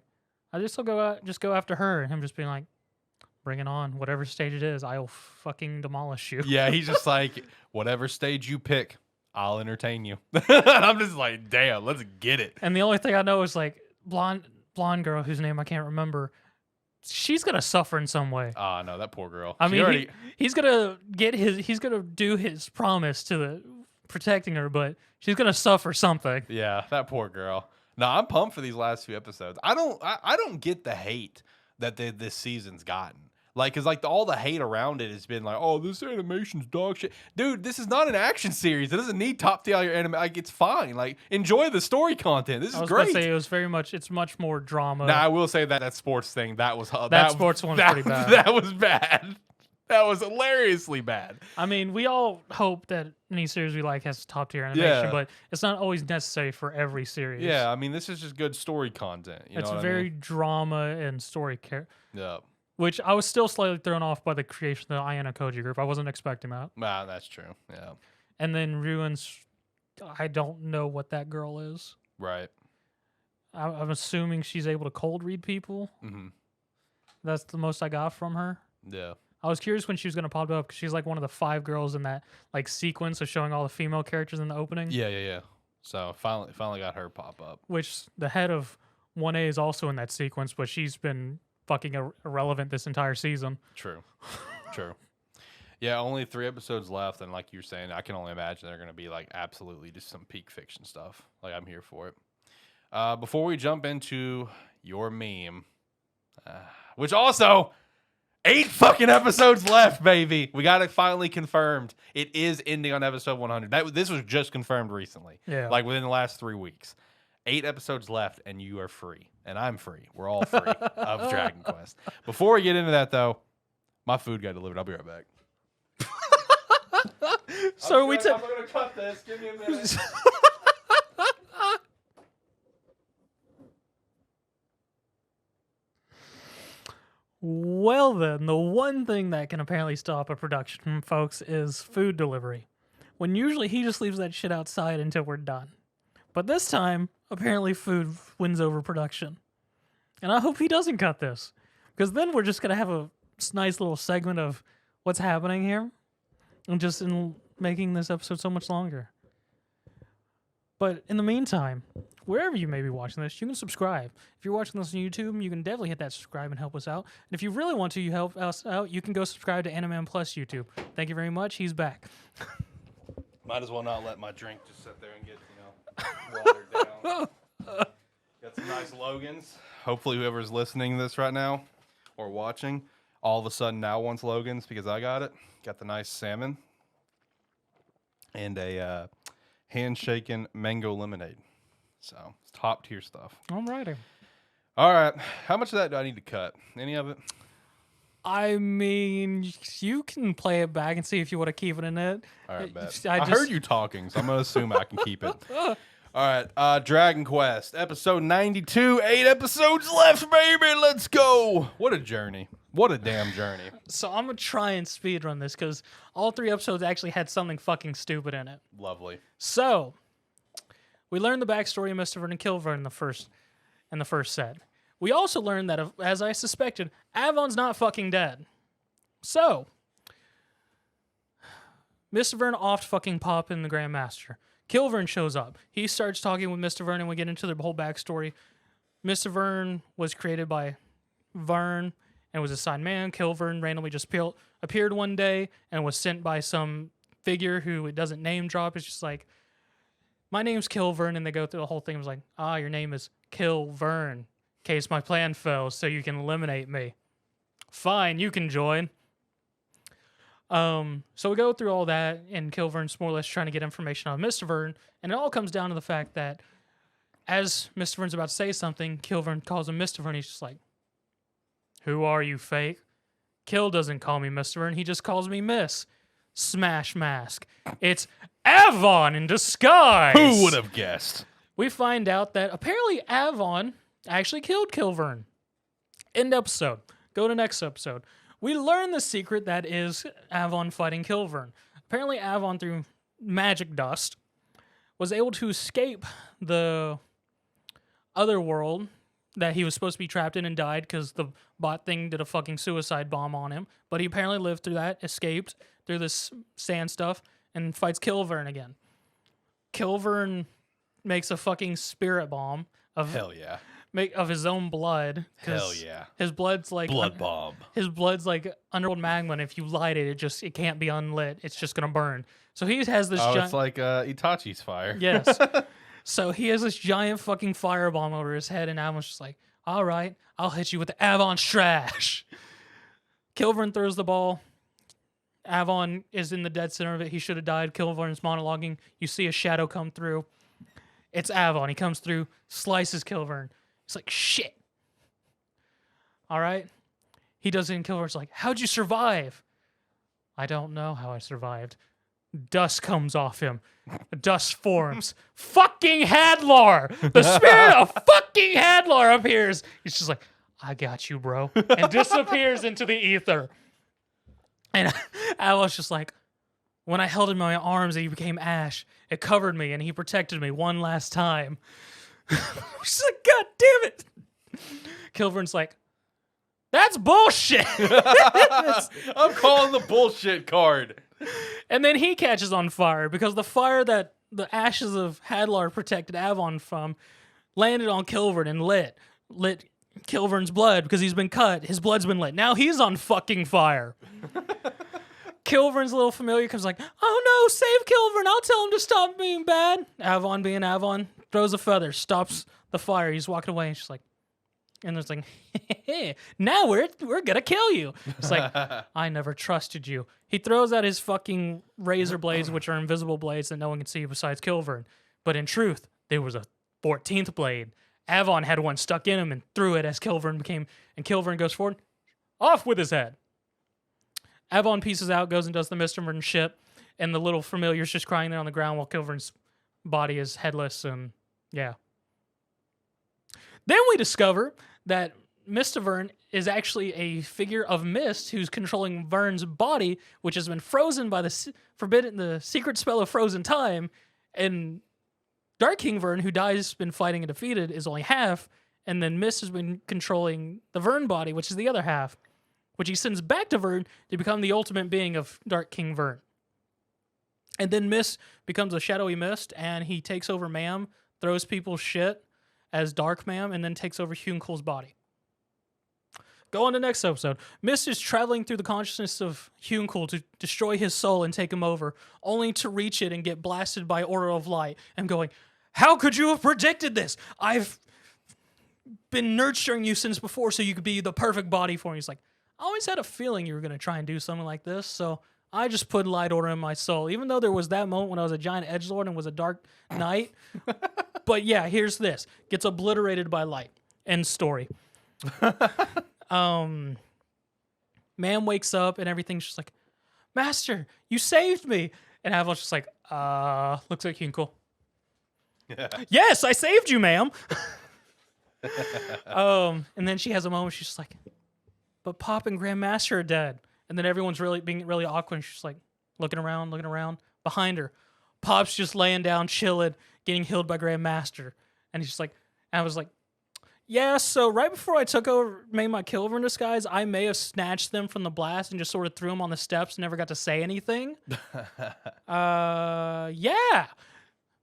I just will go after her, and him just being like, bring it on, whatever stage it is, I'll fucking demolish you. Yeah, he's just like, whatever stage you pick, I'll entertain you. I'm just like, damn, let's get it. And the only thing I know is like blonde girl whose name I can't remember. She's gonna suffer in some way. Oh no, that poor girl. I mean, he's gonna do his promise to the protecting her, but she's gonna suffer something. Yeah, that poor girl. No, I'm pumped for these last few episodes. I don't get the hate that this season's gotten. Like, cause like all the hate around it has been like, oh, this animation's dog shit. Dude, this is not an action series. It doesn't need top tier anime. Like, it's fine. Like, enjoy the story content. This is great. I was gonna say it's much more drama. Now I will say that sports thing that sports one's pretty bad. That was bad. That was hilariously bad. I mean, we all hope that any series we like has top tier animation, but it's not always necessary for every series. Yeah, I mean, this is just good story content. It's very drama and story care. Yeah. Which I was still slightly thrown off by the creation of the Ayanokoji group. I wasn't expecting that. Nah, that's true. Yeah. And then Ryuen's, I don't know what that girl is. Right. I'm assuming she's able to cold read people. Mm-hmm. That's the most I got from her. Yeah. I was curious when she was going to pop up, because she's like one of the 5 girls in that like sequence of showing all the female characters in the opening. Yeah. So finally got her pop up. Which the head of 1A is also in that sequence, but she's been fucking irrelevant this entire season. True. Yeah, only 3 episodes left, and like you're saying, I can only imagine they're going to be like absolutely just some peak fiction stuff. Like, I'm here for it. Before we jump into your meme, which also 8 fucking episodes left, baby. We got it finally confirmed. It is ending on episode 100. This was just confirmed recently. Yeah. Like within the last 3 weeks. 8 episodes left, and you are free. And I'm free. We're all free of Dragon Quest. Before we get into that, though, my food got delivered. I'll be right back. So I'm going to cut this. Give me a minute. Well then, the one thing that can apparently stop a production, folks, is food delivery. When usually he just leaves that shit outside until we're done. But this time, apparently food wins over production. And I hope he doesn't cut this. Because then we're just going to have a nice little segment of what's happening here. And just in making this episode so much longer. But in the meantime, wherever you may be watching this, you can subscribe. If you're watching this on YouTube, you can definitely hit that subscribe and help us out. And if you really want to, you help us out, you can go subscribe to AniMan Plus YouTube. Thank you very much. He's back. Might as well not let my drink just sit there and get, watered down. Got some nice Logans. Hopefully whoever's listening to this right now or watching, all of a sudden now wants Logans because I got it. Got the nice salmon and a handshaken mango lemonade. So it's top tier stuff. Alrighty. All right. How much of that do I need to cut? Any of it? I mean, you can play it back and see if you want to keep it in it. All right, bet. I I heard you talking, so I'm going to assume I can keep it. All right. Dragon Quest, episode 92. 8 episodes left, baby. Let's go. What a journey. What a damn journey. So I'm going to try and speedrun this because all 3 episodes actually had something fucking stupid in it. Lovely. So, we learned the backstory of Mr. Vernon Clover in the first set. We also learned that, as I suspected, Avon's not fucking dead. So, Mr. Vernon off fucking pop in the Grandmaster. Kilvern shows up. He starts talking with Mr. Vernon. We get into the whole backstory. Mr. Vern was created by Vern and was assigned man. Kilvern randomly just appeared one day and was sent by some figure who it doesn't name drop. It's just like, my name's Kilvern, and they go through the whole thing. It was like, your name is Kilvern, in case my plan fails, so you can eliminate me. Fine, you can join. So we go through all that, and Kilvern's more or less trying to get information on Mr. Vern, and it all comes down to the fact that as Mr. Vern's about to say something, Kilvern calls him Mr. Vern. He's just like, who are you, fake? Kill doesn't call me Mr. Vern, he just calls me Miss. Smash mask. It's Avon in disguise. Who would have guessed? We find out that apparently Avon actually killed Kilvern. End episode. Go to next episode. We learn the secret that is Avon fighting Kilvern. Apparently Avon, through magic dust, was able to escape the other world that he was supposed to be trapped in and died because the bot thing did a fucking suicide bomb on him. But he apparently lived through that, escaped through this sand stuff, and fights Kilvern again. Kilvern makes a fucking spirit bomb of Hell yeah. of his own blood. Hell yeah. His blood's like Blood bomb. His blood's like underworld magma, and if you light it, it can't be unlit. It's just gonna burn. So he has this giant... it's like Itachi's fire. Yes. So he has this giant fucking firebomb over his head, and Avon's just like, all right, I'll hit you with the Avon Trash. Kilvern throws the ball. Avon is in the dead center of it. He should have died. Kilvern's monologuing. You see a shadow come through. It's Avon. He comes through, slices Kilvern. It's like, shit. All right. He does it, and Kilvern's like, how'd you survive? I don't know how I survived. Dust comes off him. Dust forms. Fucking Hadlar! The spirit of fucking Hadlar appears. He's just like, I got you, bro. And disappears into the ether. And I was just like, when I held him in my arms and he became ash, it covered me and he protected me one last time. She's like, God damn it. Kilvern's like, that's bullshit. I'm calling the bullshit card. And then he catches on fire because the fire that the ashes of Hadlar protected Avon from landed on Kilvern and lit Kilvern's blood because he's been cut. His blood's been lit. Now he's on fucking fire. Kilvern's little familiar comes like, oh no, save Kilvern. I'll tell him to stop being bad. Avon being Avon, throws a feather, stops the fire. He's walking away and she's like, and there's like, now we're gonna kill you. It's like, I never trusted you. He throws out his fucking razor blades, which are invisible blades that no one can see besides Kilvern. But in truth, there was a 14th blade. Avon had one stuck in him and threw it as Kilvern and Kilvern goes forward, off with his head. Avon pieces out, goes and does the Mr. Vern shit, and the little familiar's just crying there on the ground while Kilvern's body is headless, and yeah. Then we discover that Mr. Vern is actually a figure of Mist who's controlling Vern's body, which has been frozen by the secret spell of frozen time. And Dark King Vern, who Dai's been fighting and defeated, is only half. And then Mist has been controlling the Vern body, which is the other half, which he sends back to Vern to become the ultimate being of Dark King Vern. And then Mist becomes a shadowy Mist, and he takes over Mam, throws people's shit as Dark Mam, and then takes over Hyunkul's body. Go on to the next episode. Mist is traveling through the consciousness of Hyunkul to destroy his soul and take him over, only to reach it and get blasted by Aura of Light and going, how could you have predicted this? I've been nurturing you since before so you could be the perfect body for me. He's like, I always had a feeling you were going to try and do something like this, so I just put Light Order in my soul, even though there was that moment when I was a giant edgelord and was a dark knight. But yeah, here's this. Gets obliterated by light. End story. Mam wakes up and everything's just like, Master, you saved me. And Aval's just like, looks like Hyunkul. Yes, I saved you, ma'am. And then she has a moment, she's just like, but Pop and Grandmaster are dead. And then everyone's being really awkward. And she's like looking around. Behind her, Pop's just laying down, chilling, getting healed by Grandmaster. And he's just like, I was like, yeah, so right before I made my kill over in disguise, I may have snatched them from the blast and just sort of threw them on the steps and never got to say anything. Yeah.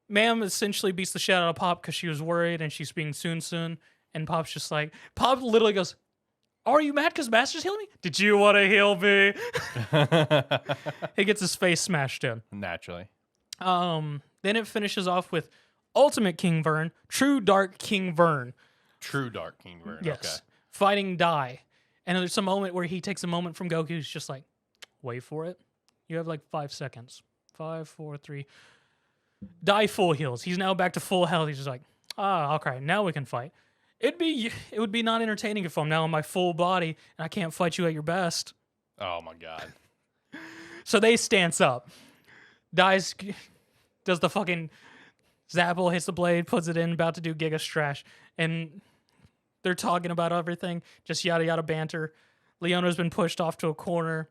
Mam essentially beats the shit out of Pop because she was worried and she's being soon. And Pop's just like, Pop literally goes, are you mad because Master's healing me? Did you want to heal me? He gets his face smashed in. Naturally. Then it finishes off with Ultimate King Vern, True Dark King Vern. True Dark King Vern. Yes. Okay. Fighting Dai. And there's a moment where he takes a moment from Goku. He's just like, wait for it. You have like 5 seconds. 5, 4, 3. Dai full heals. He's now back to full health. He's just like, okay, now we can fight. It would be not entertaining if I'm now in my full body and I can't fight you at your best. Oh my god. So they stance up. Does the fucking Zapple, hits the blade, puts it in, about to do Giga Strash. And they're talking about everything, just yada yada banter. Leona's been pushed off to a corner,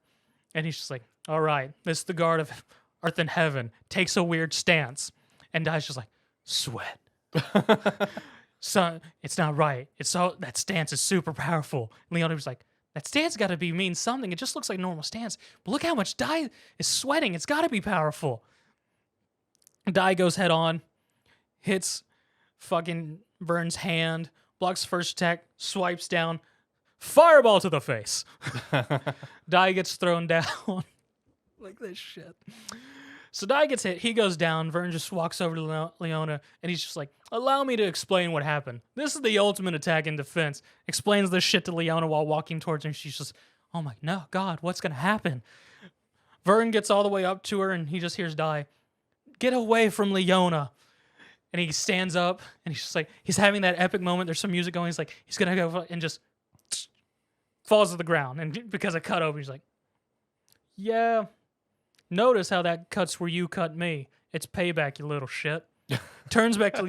and he's just like, all right, this is the guard of Earth and Heaven. Takes a weird stance. And Dai's just like, sweat. Son, it's not right. That stance is super powerful. Leona was like, that stance got to mean something. It just looks like normal stance. But look how much Dai is sweating. It's got to be powerful. Dai goes head on, hits fucking Vern's hand, blocks first attack, swipes down, fireball to the face. Dai gets thrown down. Like this shit. So Dai gets hit. He goes down. Vern just walks over to Leona, and he's just like, allow me to explain what happened. This is the ultimate attack in defense. Explains this shit to Leona while walking towards her, and she's just, oh my, no, God, what's going to happen? Vern gets all the way up to her, and he just hears Dai, get away from Leona. And he stands up, and he's just like, he's having that epic moment. There's some music going. He's like, he's going to go, and just falls to the ground. And because it cut over, he's like, yeah, notice how that cuts where you cut me. It's payback, you little shit. Turns back to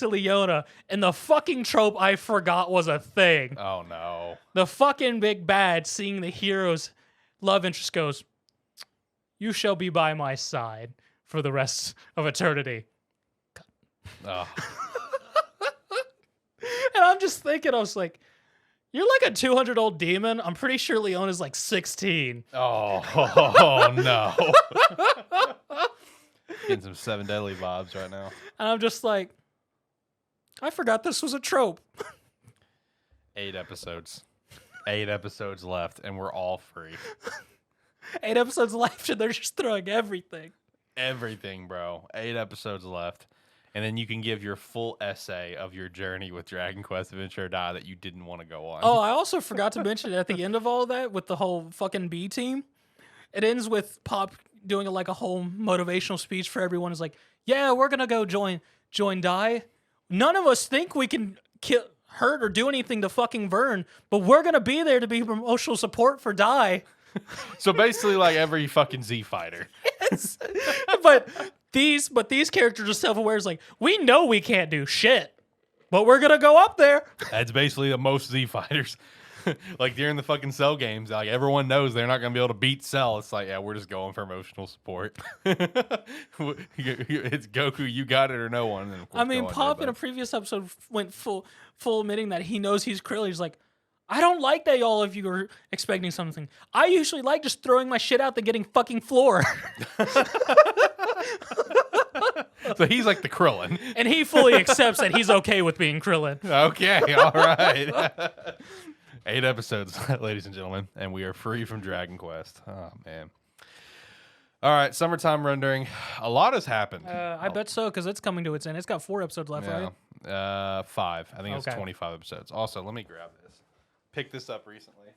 Leona, and the fucking trope I forgot was a thing. Oh no. The fucking big bad, seeing the hero's love interest, goes, you shall be by my side for the rest of eternity. Oh. And I'm just thinking, I was like, you're like a 200-old demon. I'm pretty sure Leona's like 16. Oh no. Getting some 7 Deadly vibes right now. And I'm just like, I forgot this was a trope. 8 episodes. 8 episodes left, and we're all free. 8 episodes left, and they're just throwing everything. Everything, bro. 8 episodes left. And then you can give your full essay of your journey with Dragon Quest Adventure Die that you didn't want to go on. Oh, I also forgot to mention at the end of all that with the whole fucking B team, it ends with Pop doing like a whole motivational speech for everyone. Is like, yeah, we're gonna go join Dai. None of us think we can hurt or do anything to fucking Vern, but we're gonna be there to be emotional support for Dai. So basically, like every fucking Z fighter. Yes. But these characters are self-aware. It's like, we know we can't do shit. but we're gonna go up there. That's basically the most Z fighters. Like during the fucking Cell games, like everyone knows they're not going to be able to beat Cell. It's like, yeah, we're just going for emotional support. It's Goku, you got it or no one. And then of course I mean, Gohan Pop did, in a previous episode went full admitting that he knows he's Krillin. He's like, I don't like that all of you are expecting something. I usually like just throwing my shit out there getting fucking floor. So he's like the Krillin. And he fully accepts that he's okay with being Krillin. Okay, all right. 8 episodes, ladies and gentlemen, and we are free from Dragon Quest. Oh, man. All right, summertime rendering. A lot has happened. I bet so, because it's coming to its end. It's got 4 episodes left, right? 5. I think it's Okay. 25 episodes. Also, let me grab this. Picked this up recently.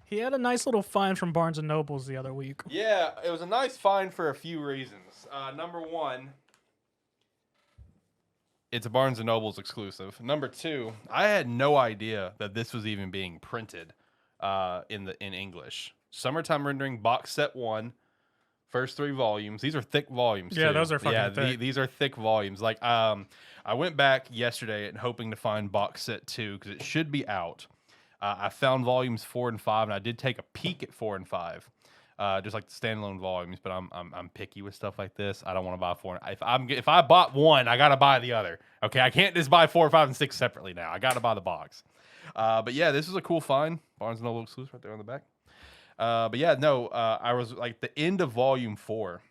He had a nice little find from Barnes & Nobles the other week. Yeah, it was a nice find for a few reasons. Number 1, it's a Barnes & Noble's exclusive. Number 2, I had no idea that this was even being printed in English. Summertime Rendering Box Set 1, first 3 volumes. These are thick volumes, Yeah, too. those are fucking thick. These are thick volumes. Like, I went back yesterday and hoping to find Box Set 2 because it should be out. I found volumes 4 and 5, and I did take a peek at 4 and 5. Just like the standalone volumes, but I'm picky with stuff like this. I don't want to buy 4. If I bought one, I gotta buy the other. Okay, I can't just buy 4, 5, and 6 separately now. I gotta buy the box. But yeah, this is a cool find. Barnes & Noble exclusive right there on the back. But yeah, no, I was like the end of volume 4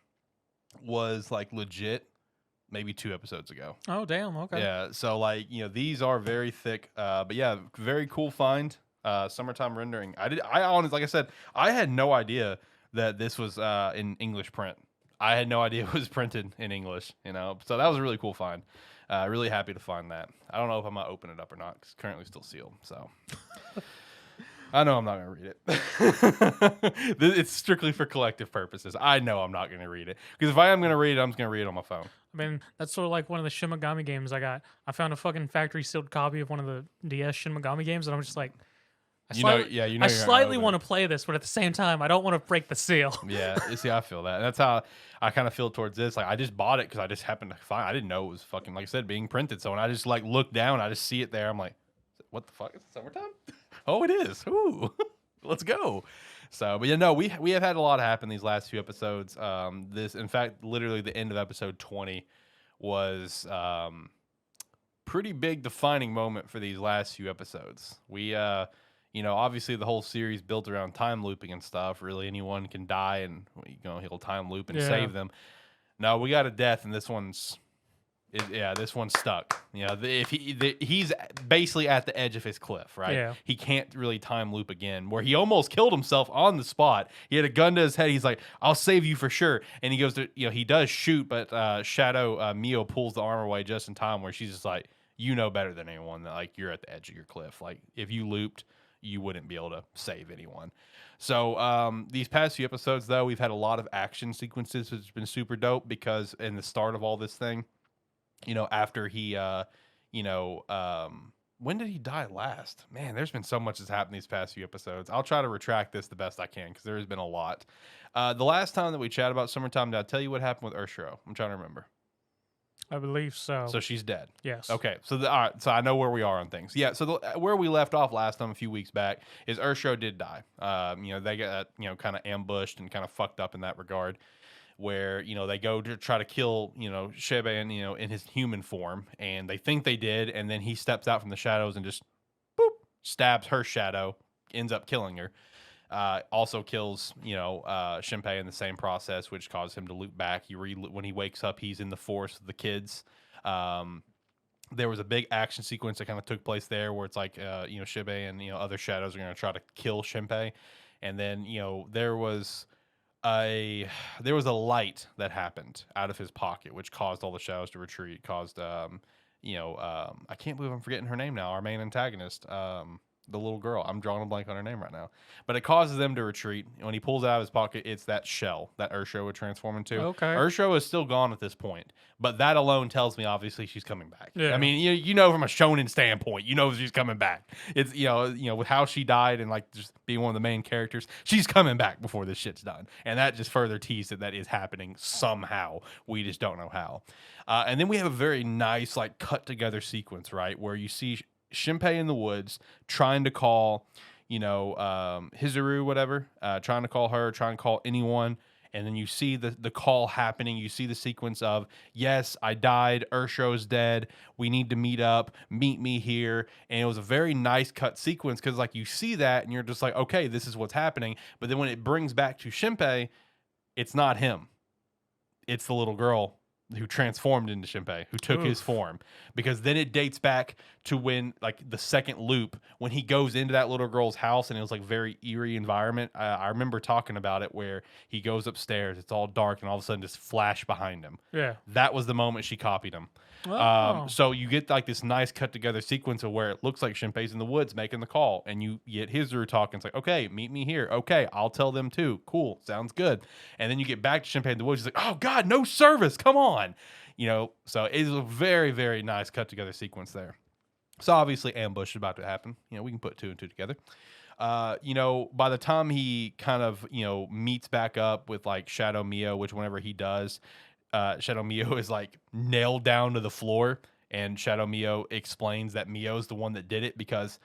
was like legit maybe 2 episodes ago. Oh, damn. Okay. Yeah, so like, these are very thick. But yeah, very cool find. Summertime Rendering. I honestly, like I said, I had no idea that this was in English print. I had no idea it was printed in English, So that was a really cool find. Really happy to find that. I don't know if I'm going to open it up or not because it's currently still sealed. So I know I'm not going to read it. It's strictly for collective purposes. I know I'm not going to read it because if I am going to read it, I'm just going to read it on my phone. I mean, that's sort of like one of the Shin Megami games I got. I found a fucking factory sealed copy of one of the DS Shin Megami games, and I'm just like, I slightly want to play this, but at the same time, I don't want to break the seal. Yeah, you see, I feel that. And that's how I kind of feel towards this. Like, I just bought it because I just happened to find. I didn't know it was fucking, like I said, being printed. So when I just like look down, I just see it there. I'm like, what the fuck? Is it summertime? Oh, it is. Ooh, let's go. So, but yeah, no, we have had a lot happen these last few episodes. In fact, literally the end of episode 20 was pretty big defining moment for these last few episodes. We obviously the whole series built around time looping and stuff. Really, anyone can die and he'll time loop and save them. No, we got a death, and this one's stuck. He's basically at the edge of his cliff, right? Yeah. He can't really time loop again. Where he almost killed himself on the spot. He had a gun to his head. He's like, "I'll save you for sure." And he goes to, he does shoot, but Shadow Mio pulls the arm away just in time. Where she's just like, "You know better than anyone that like you're at the edge of your cliff. Like if you looped, you wouldn't be able to save anyone." So these past few episodes, though, we've had a lot of action sequences, which has been super dope because in the start of all this thing, after he, when did he die last? Man, there's been so much that's happened these past few episodes. I'll try to retract this the best I can because there has been a lot. The last time that we chat about Summertime, did I tell you what happened with Urshiro? I'm trying to remember. I believe so. So she's dead. Yes. Okay. So all right. So I know where we are on things. Yeah. So where we left off last time, a few weeks back, is Urshiro did die. They got kind of ambushed and kind of fucked up in that regard, where they go to try to kill Shebe in his human form, and they think they did, and then he steps out from the shadows and just boop stabs her shadow, ends up killing her. Also kills, Shinpei in the same process, which caused him to loop back. When he wakes up, he's in the forest with the kids. There was a big action sequence that kind of took place there where it's like, Shinpei and, other shadows are going to try to kill Shinpei. And then, there was a light that happened out of his pocket, which caused all the shadows to retreat, caused, I can't believe I'm forgetting her name now, our main antagonist, the little girl. I'm drawing a blank on her name right now. But it causes them to retreat. And when he pulls it out of his pocket, it's that shell that Ursho would transform into. Okay. Ursho is still gone at this point. But that alone tells me, obviously, she's coming back. Yeah. I mean, you know from a shonen standpoint, you know she's coming back. It's, you know, with how she died and, like, just being one of the main characters, she's coming back before this shit's done. And that just further teased that is happening somehow. We just don't know how. And then we have a very nice, like, cut-together sequence, right, where you see Shinpei in the woods trying to call, you know, Hizuru, whatever, trying to call her, trying to call anyone, and then you see the call happening. You see the sequence of, yes, I died, Ursho's dead, we need to meet up, meet me here, and it was a very nice cut sequence because, like, you see that, and you're just like, okay, this is what's happening, but then when it brings back to Shinpei, it's not him. It's the little girl who transformed into Shinpei, who took his form. Because then it dates back to when, like, the second loop, when he goes into that little girl's house and it was, like, very eerie environment. I remember talking about it where he goes upstairs, it's all dark, and all of a sudden just flash behind him. Yeah. That was the moment she copied him. Oh. So you get, like, this nice cut together sequence of where it looks like Shinpei's in the woods making the call, and you get Hizuru talking. It's like, okay, meet me here. Okay, I'll tell them too. Cool, sounds good. And then you get back to Shinpei in the woods. He's like, oh God, no service. Come on, you know. So it's a very, very nice cut together sequence there. So obviously, ambush is about to happen. You know, we can put two and two together. You know, by the time he kind of, you know, meets back up with, like, Shadow Mio, which whenever he does, Shadow Mio is, like, nailed down to the floor, and Shadow Mio explains that Mio's the one that did it because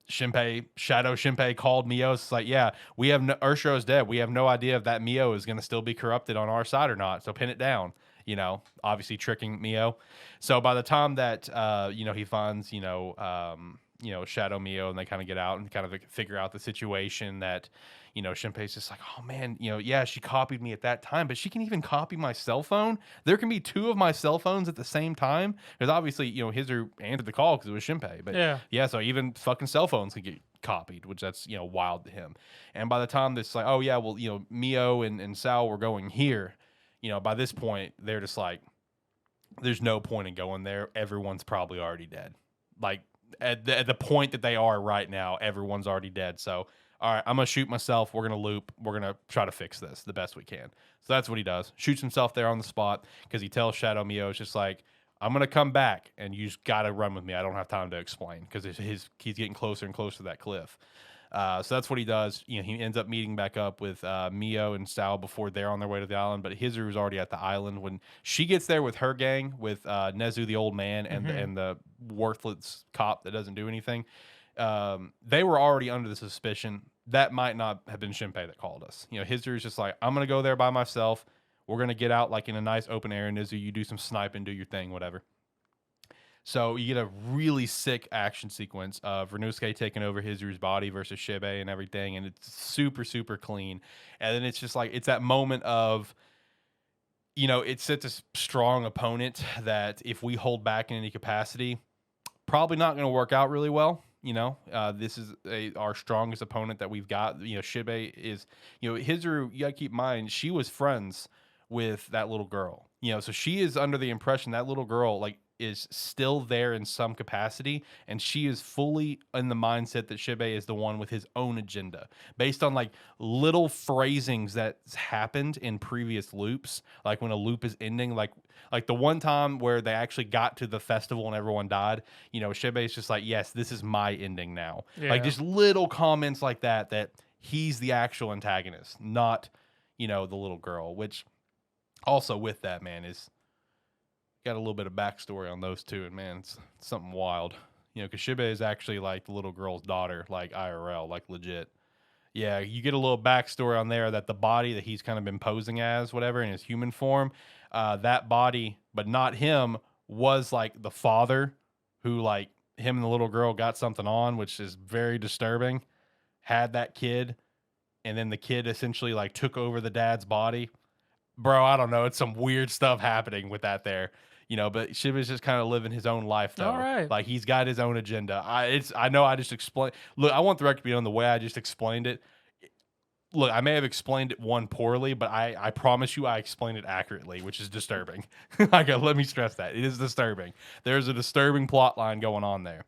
Shadow Shinpei called Mio. It's like, yeah, we have Ursho's dead. We have no idea if that Mio is going to still be corrupted on our side or not. So pin it down. You know, obviously tricking Mio. So by the time that you know, he finds, you know, Shadow Mio, and they kind of get out and kind of figure out the situation that, you know, Shinpei's just like, oh man, you know, yeah, she copied me at that time, but she can even copy my cell phone. There can be two of my cell phones at the same time. Because obviously, you know, Hizuru answered the call because it was Shinpei. But yeah, so even fucking cell phones can get copied, which that's, you know, wild to him. And by the time this, like, oh yeah, well, you know, Mio and Sao were going here, you know, by this point, they're just like, there's no point in going there. Everyone's probably already dead. Like, at the point that they are right now, everyone's already dead. So, all right, I'm going to shoot myself. We're going to loop. We're going to try to fix this the best we can. So that's what he does. Shoots himself there on the spot because he tells Shadow Mio, it's just like, I'm going to come back, and you just got to run with me. I don't have time to explain because he's getting closer and closer to that cliff. So that's what he does. You know, he ends up meeting back up with Mio and Sao before they're on their way to the island. But Hizuru's already at the island when she gets there with her gang, with Nezu, the old man, and the worthless cop that doesn't do anything. They were already under the suspicion that might not have been Shinpei that called us. You know, Hizuru's just like, I'm gonna go there by myself. We're gonna get out like in a nice open area. Nezu, you do some sniping, do your thing, whatever. So you get a really sick action sequence of Renosuke taking over Hizuru's body versus Shibe and everything, and it's super, super clean. And then it's just like, it's that moment of, you know, it's such a strong opponent that if we hold back in any capacity, probably not going to work out really well. You know, this is our strongest opponent that we've got. You know, Shibe is, you know, Hizuru, you got to keep in mind, she was friends with that little girl. You know, so she is under the impression that little girl, like, is still there in some capacity, and she is fully in the mindset that Shibe is the one with his own agenda based on like little phrasings that's happened in previous loops, like when a loop is ending, like the one time where they actually got to the festival and everyone died. You know, Shibe is just like, yes, this is my ending now. Like just little comments like that he's the actual antagonist, not, you know, the little girl. Which also with that, man, is got a little bit of backstory on those two, and man, it's something wild. You know, because Shibe is actually like the little girl's daughter, like IRL, like legit. Yeah, you get a little backstory on there that the body that he's kind of been posing as, whatever, in his human form, that body, but not him, was like the father who, like, him and the little girl got something on, which is very disturbing. Had that kid, and then the kid essentially like took over the dad's body. Bro, I don't know. It's some weird stuff happening with that there. You know, but Shiba's just kind of living his own life, though. All right. Like, he's got his own agenda. I know I just explained. Look, I want the record to be on the way I just explained it. Look, I may have explained it one poorly, but I promise you I explained it accurately, which is disturbing. Like, let me stress that. It is disturbing. There's a disturbing plot line going on there.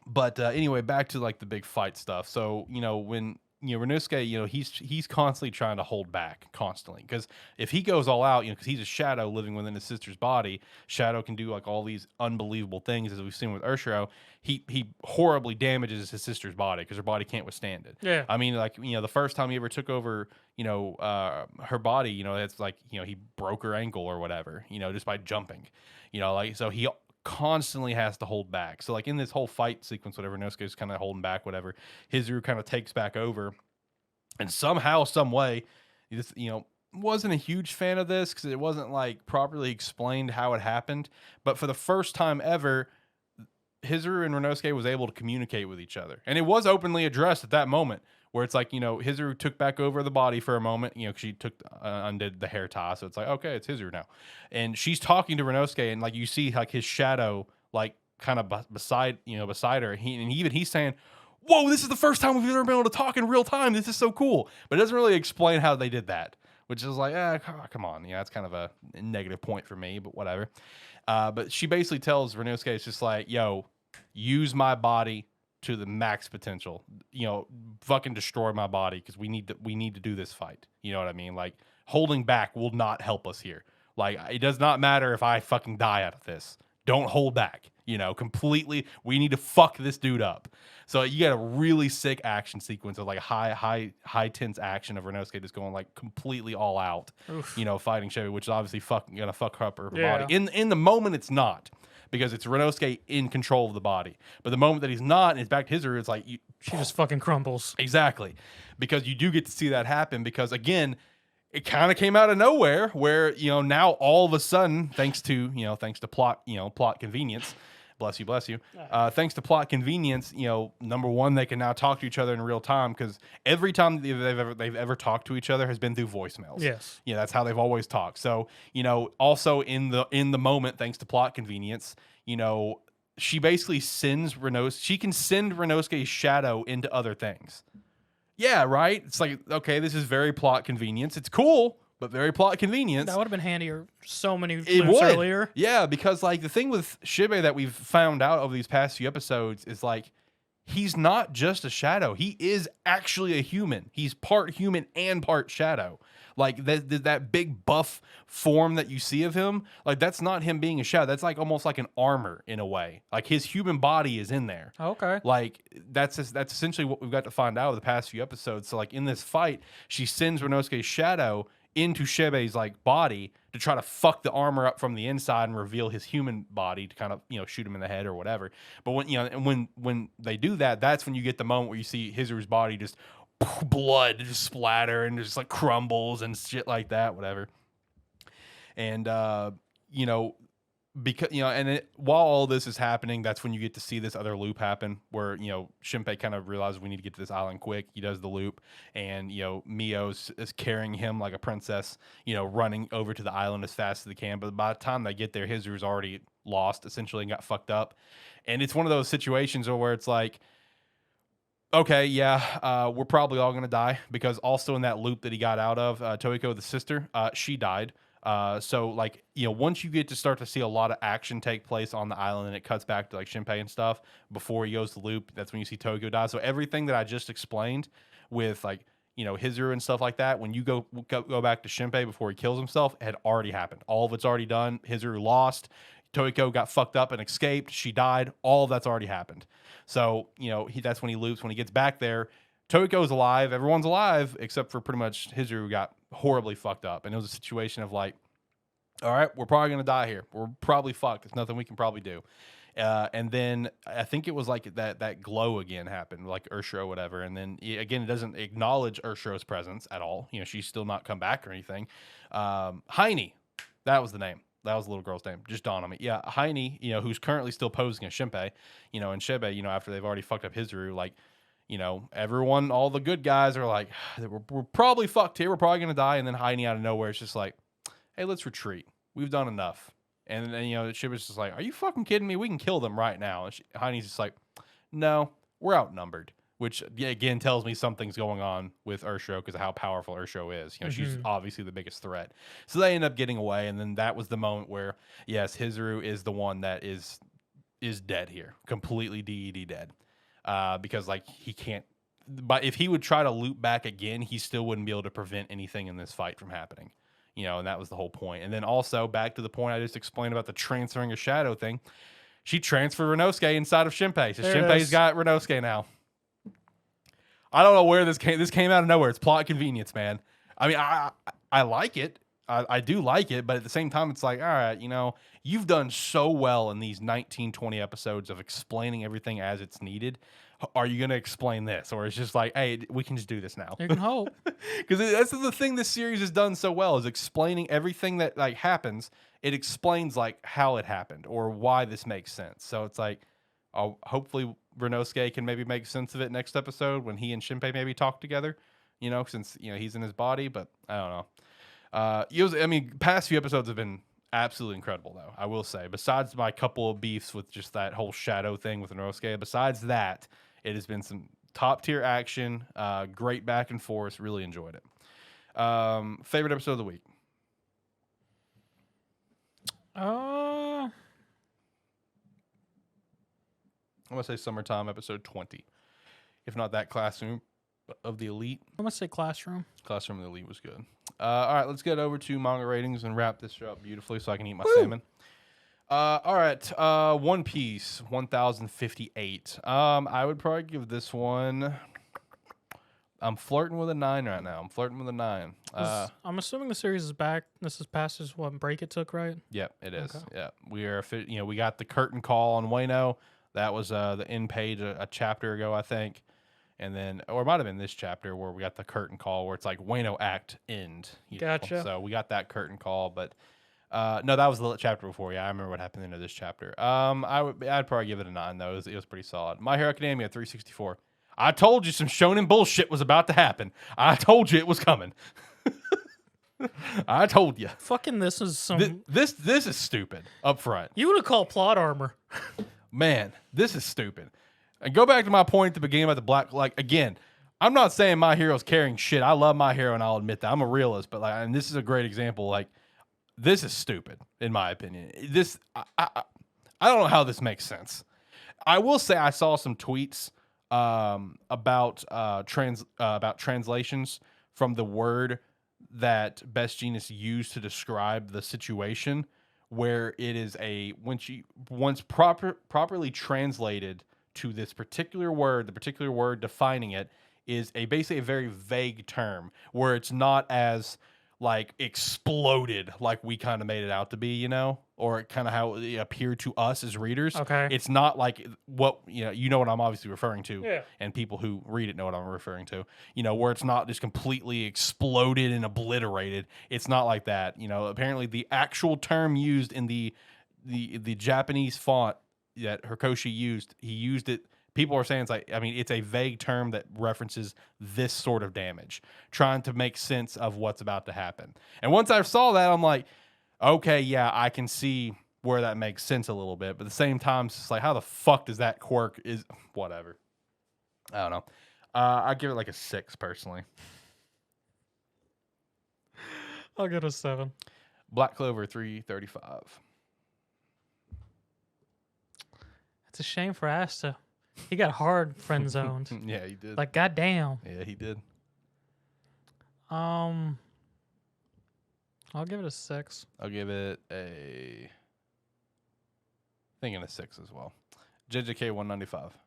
But anyway, back to like the big fight stuff. So when Renosuke, he's constantly trying to hold back constantly, because if he goes all out, because he's a shadow living within his sister's body, Shadow can do like all these unbelievable things, as we've seen with Urshiro. He horribly damages his sister's body because her body can't withstand it. Yeah. I mean, like the first time he ever took over, her body, it's like he broke her ankle or whatever, just by jumping, like so he constantly has to hold back. So like in this whole fight sequence, whatever, Nosuke's kind of holding back, whatever, Hizuru kind of takes back over, and somehow, some way, he just wasn't a huge fan of this because it wasn't like properly explained how it happened. But for the first time ever, Hizuru and Renosuke was able to communicate with each other, and it was openly addressed at that moment, where it's like, Hizuru took back over the body for a moment, because she undid the hair tie, so it's like, okay, it's Hizuru now, and she's talking to Renosuke, and like you see like his shadow like kind of beside her, and he's saying, "Whoa, this is the first time we've ever been able to talk in real time. This is so cool," but it doesn't really explain how they did that, which is like, come on, that's kind of a negative point for me, but whatever. But she basically tells Renosuke, it's just like, yo, use my body to the max potential, fucking destroy my body, because we need to do this fight. You know what I mean? Like, holding back will not help us here. Like, it does not matter if I fucking die out of this. Don't hold back, completely. We need to fuck this dude up. So you get a really sick action sequence of like high tense action of Renosuke just going like completely all out, Oof. Fighting Chevy, which is obviously gonna fuck up her Yeah. body. In the moment, it's not, because it's Renosuke in control of the body. But the moment that he's not, and it's back to Hizuru, it's like She just fucking crumbles. Exactly, because you do get to see that happen, because again, it kind of came out of nowhere, where now all of a sudden, thanks to plot convenience, bless you, thanks to plot convenience, number one, they can now talk to each other in real time, because every time they've ever talked to each other has been through voicemails. Yes. That's how they've always talked. So also in the moment, thanks to plot convenience, she basically sends Renosuke. She can send Renosuke's shadow into other things. Yeah, right? It's like, okay, this is very plot convenience. It's cool, but very plot convenience. That would have been handier so many It minutes would. earlier. Yeah, because like the thing with Shibe that we've found out over these past few episodes is like, he's not just a shadow. He is actually a human. He's part human and part shadow. Like that big buff form that you see of him, like that's not him being a shadow. That's like almost like an armor in a way. Like his human body is in there. Okay. Like that's essentially what we've got to find out over the past few episodes. So like in this fight, she sends Renosuke's shadow into Shibe's like body to try to fuck the armor up from the inside and reveal his human body to kind of shoot him in the head or whatever. But when they do that, that's when you get the moment where you see Hizuru's body just blood just splatter and just like crumbles and shit like that, whatever. And because while all this is happening, that's when you get to see this other loop happen, where Shinpei kind of realizes we need to get to this island quick. He does the loop, and Mio is carrying him like a princess, running over to the island as fast as they can. But by the time they get there, Hizuru's already lost essentially and got fucked up. And it's one of those situations where it's like, okay, yeah, we're probably all gonna die, because also in that loop that he got out of, Toiko, the sister, she died. So like, once you get to start to see a lot of action take place on the island, and it cuts back to like Shinpei and stuff before he goes to the loop, that's when you see Toiko die. So everything that I just explained with like, Hizuru and stuff like that, when you go back to Shinpei before he kills himself, it had already happened. All of it's already done. Hizuru lost. Toiko got fucked up and escaped. She died. All of that's already happened. So, that's when he loops. When he gets back there, Toiko's alive. Everyone's alive except for pretty much Hizuru, who got horribly fucked up. And it was a situation of like, all right, we're probably going to die here. We're probably fucked. There's nothing we can probably do. And then I think it was like that glow again happened, like Urshiro or whatever. And then again, it doesn't acknowledge Urshiro's presence at all. She's still not come back or anything. Heine, that was the name. That was the little girl's name. Just dawned on me. Yeah, Heine, who's currently still posing as Shinpei, and Shibe, after they've already fucked up Hizuru, like, everyone, all the good guys are like, we're probably fucked here. We're probably going to die. And then Heine out of nowhere, it's just like, hey, let's retreat. We've done enough. And then, Shiba's just like, are you fucking kidding me? We can kill them right now. And Heine's just like, no, we're outnumbered. Which, again, tells me something's going on with Urshiro because of how powerful Urshiro is. She's obviously the biggest threat. So they end up getting away, and then that was the moment where, yes, Hizuru is the one that is is dead here, completely DED dead, because like he can't. But if he would try to loop back again, he still wouldn't be able to prevent anything in this fight from happening. And that was the whole point. And then also back to the point I just explained about the transferring a shadow thing. She transferred Renosuke inside of Shinpei. So Shinpei's got Renosuke now. I don't know where this came. This came out of nowhere. It's plot convenience, man. I mean, I like it. I do like it, but at the same time, it's like, all right, you've done so well in these 19, 20 episodes of explaining everything as it's needed. Are you going to explain this? Or it's just like, hey, we can just do this now. You can hope. Because that's the thing this series has done so well, is explaining everything that like happens. It explains like how it happened or why this makes sense. So it's like, hopefully Renosuke can maybe make sense of it next episode when he and Shinpei maybe talk together, since, he's in his body, but I don't know. Past few episodes have been absolutely incredible, though, I will say. Besides my couple of beefs with just that whole shadow thing with Renosuke, besides that, it has been some top-tier action, great back and forth. Really enjoyed it. Favorite episode of the week? I'm going to say Summertime, episode 20. If not that, Classroom of the Elite. I'm going to say Classroom. Classroom of the Elite was good. All right, let's get over to manga ratings and wrap this show up beautifully so I can eat my salmon. All right, One Piece, 1058. I would probably give this one... I'm flirting with a 9 right now. I'm assuming the series is back. This is past what break it took, right? Yep, it is. Okay. Yeah, we are. We got the curtain call on Wano. That was the end page a chapter ago, I think, and then, or it might have been this chapter where we got the curtain call where it's like Wano act end. Gotcha. So we got that curtain call, but no, that was the chapter before. Yeah, I remember what happened into this chapter. I'd probably give it a 9 though. It was pretty solid. My Hero Academia 364. I told you some shonen bullshit was about to happen. I told you it was coming. I told you. Fucking this is some... This is stupid up front. You would have called plot armor. Man, this is stupid. And go back to my point at the beginning about the black... Like, again, I'm not saying My Hero's carrying shit. I love My Hero, and I'll admit that. I'm a realist, but and this is a great example. Like, this is stupid, in my opinion. I don't know how this makes sense. I will say I saw some tweets about translations from the word that Best Genius used to describe the situation, where it is once properly translated to this particular word, the particular word defining it is basically a very vague term where it's not as like exploded like we kind of made it out to be, or kind of how it appeared to us as readers. Okay. It's not like what, you know what I'm obviously referring to. Yeah. And people who read it know what I'm referring to, where it's not just completely exploded and obliterated. It's not like that. Apparently the actual term used in the Japanese font that Hirkoshi used, he used it. People are saying it's a vague term that references this sort of damage, trying to make sense of what's about to happen. And once I saw that, I'm like, okay, yeah, I can see where that makes sense a little bit. But at the same time, it's just like, how the fuck does that quirk is whatever? I don't know. I'd give it like a 6 personally. I'll give it a 7. Black Clover 335. It's a shame for Asta. He got hard friend zoned. Yeah, he did. Like, goddamn. Yeah, he did. I'll give it a 6. I'll give it thinking a 6 as well. JJK 195.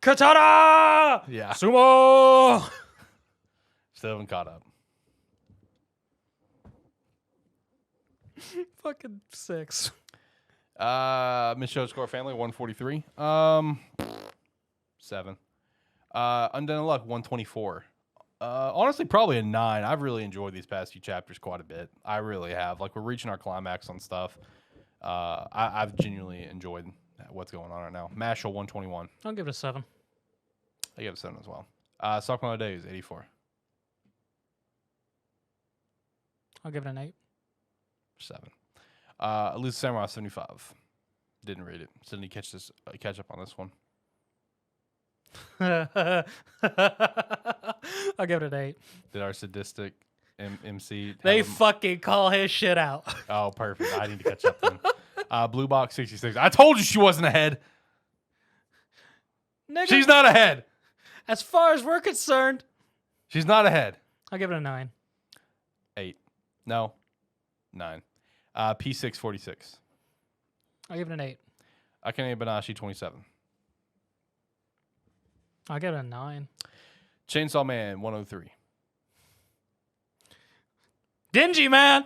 Katana! Yeah. Sumo! Still haven't caught up. Fucking 6. Miss Show Score Family 143. 7. Undead Unluck 124. Honestly, probably a 9. I've really enjoyed these past few chapters quite a bit. I really have. Like, we're reaching our climax on stuff. I've genuinely enjoyed what's going on right now. Mashle 121. I'll give it a 7. I give it a 7 as well. Sakamoto Days 84. I'll give it an 8. 7. Elusive Samurai 75. Didn't read it. Still need to catch up on this one. I'll give it an 8. Did our sadistic MC. They fucking call his shit out. Oh, perfect. I need to catch up then. Blue Box 66. I told you she wasn't ahead. Nigga, She's not ahead. as far as we're concerned, She's not ahead. I'll give it a 9. 8. No. 9. P6 46. I'll give it an 8. Akane-Banashi 27. I'll give it a 9. Chainsaw Man 103. Dingy, man.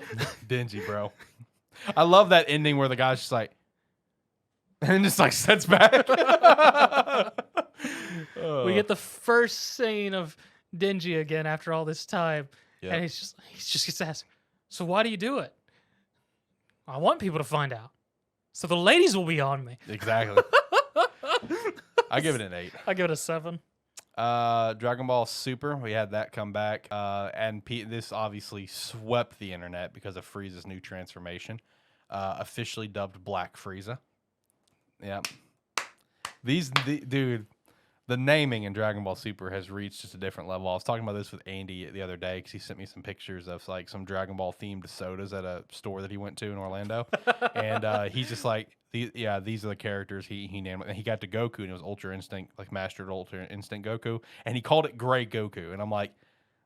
Dingy, bro. I love that ending where the guy's just like, and just like sets back. We get the first scene of Dingy again after all this time, and he just gets asked, "So why do you do it?" I want people to find out, so the ladies will be on me. Exactly. I give it an 8. I give it a 7. Dragon Ball Super, we had that come back, and this obviously swept the internet because of Frieza's new transformation, officially dubbed Black Frieza. Yeah, dude, the naming in Dragon Ball Super has reached just a different level. I was talking about this with Andy the other day because he sent me some pictures of like some Dragon Ball themed sodas at a store that he went to in Orlando, and he's just like, these are the characters he named, and he got to Goku, and it was Ultra Instinct, like Mastered Ultra Instinct Goku, and he called it Gray Goku, and I'm like,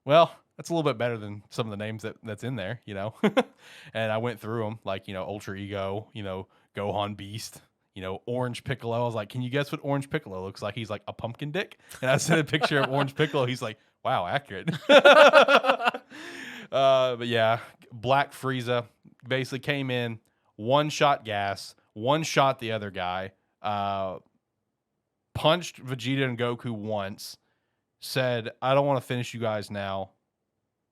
well, that's a little bit better than some of the names that's in there, you know. And I went through them, like, you know, Ultra Ego, you know, Gohan Beast, you know, Orange Piccolo. I was like, can you guess what Orange Piccolo looks like? He's like a pumpkin dick, and I sent a picture of Orange Piccolo. He's like, wow, accurate. But yeah, Black Frieza basically came in, one shot gas, one shot the other guy, punched Vegeta and Goku once, said, I don't want to finish you guys now,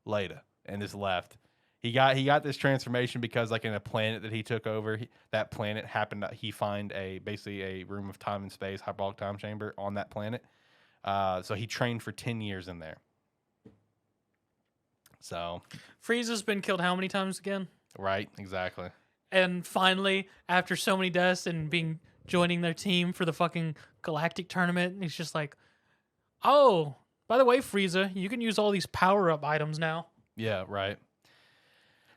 later, and just left. He got this transformation because, like, in a planet that he took over, that planet happened to he find basically a room of time and space, hyperbolic time chamber on that planet. So he trained for 10 years in there. So Frieza's been killed how many times again? Right, exactly. And finally, after so many deaths and joining their team for the fucking galactic tournament, he's just like, oh, by the way, Frieza, you can use all these power-up items now. Yeah, right.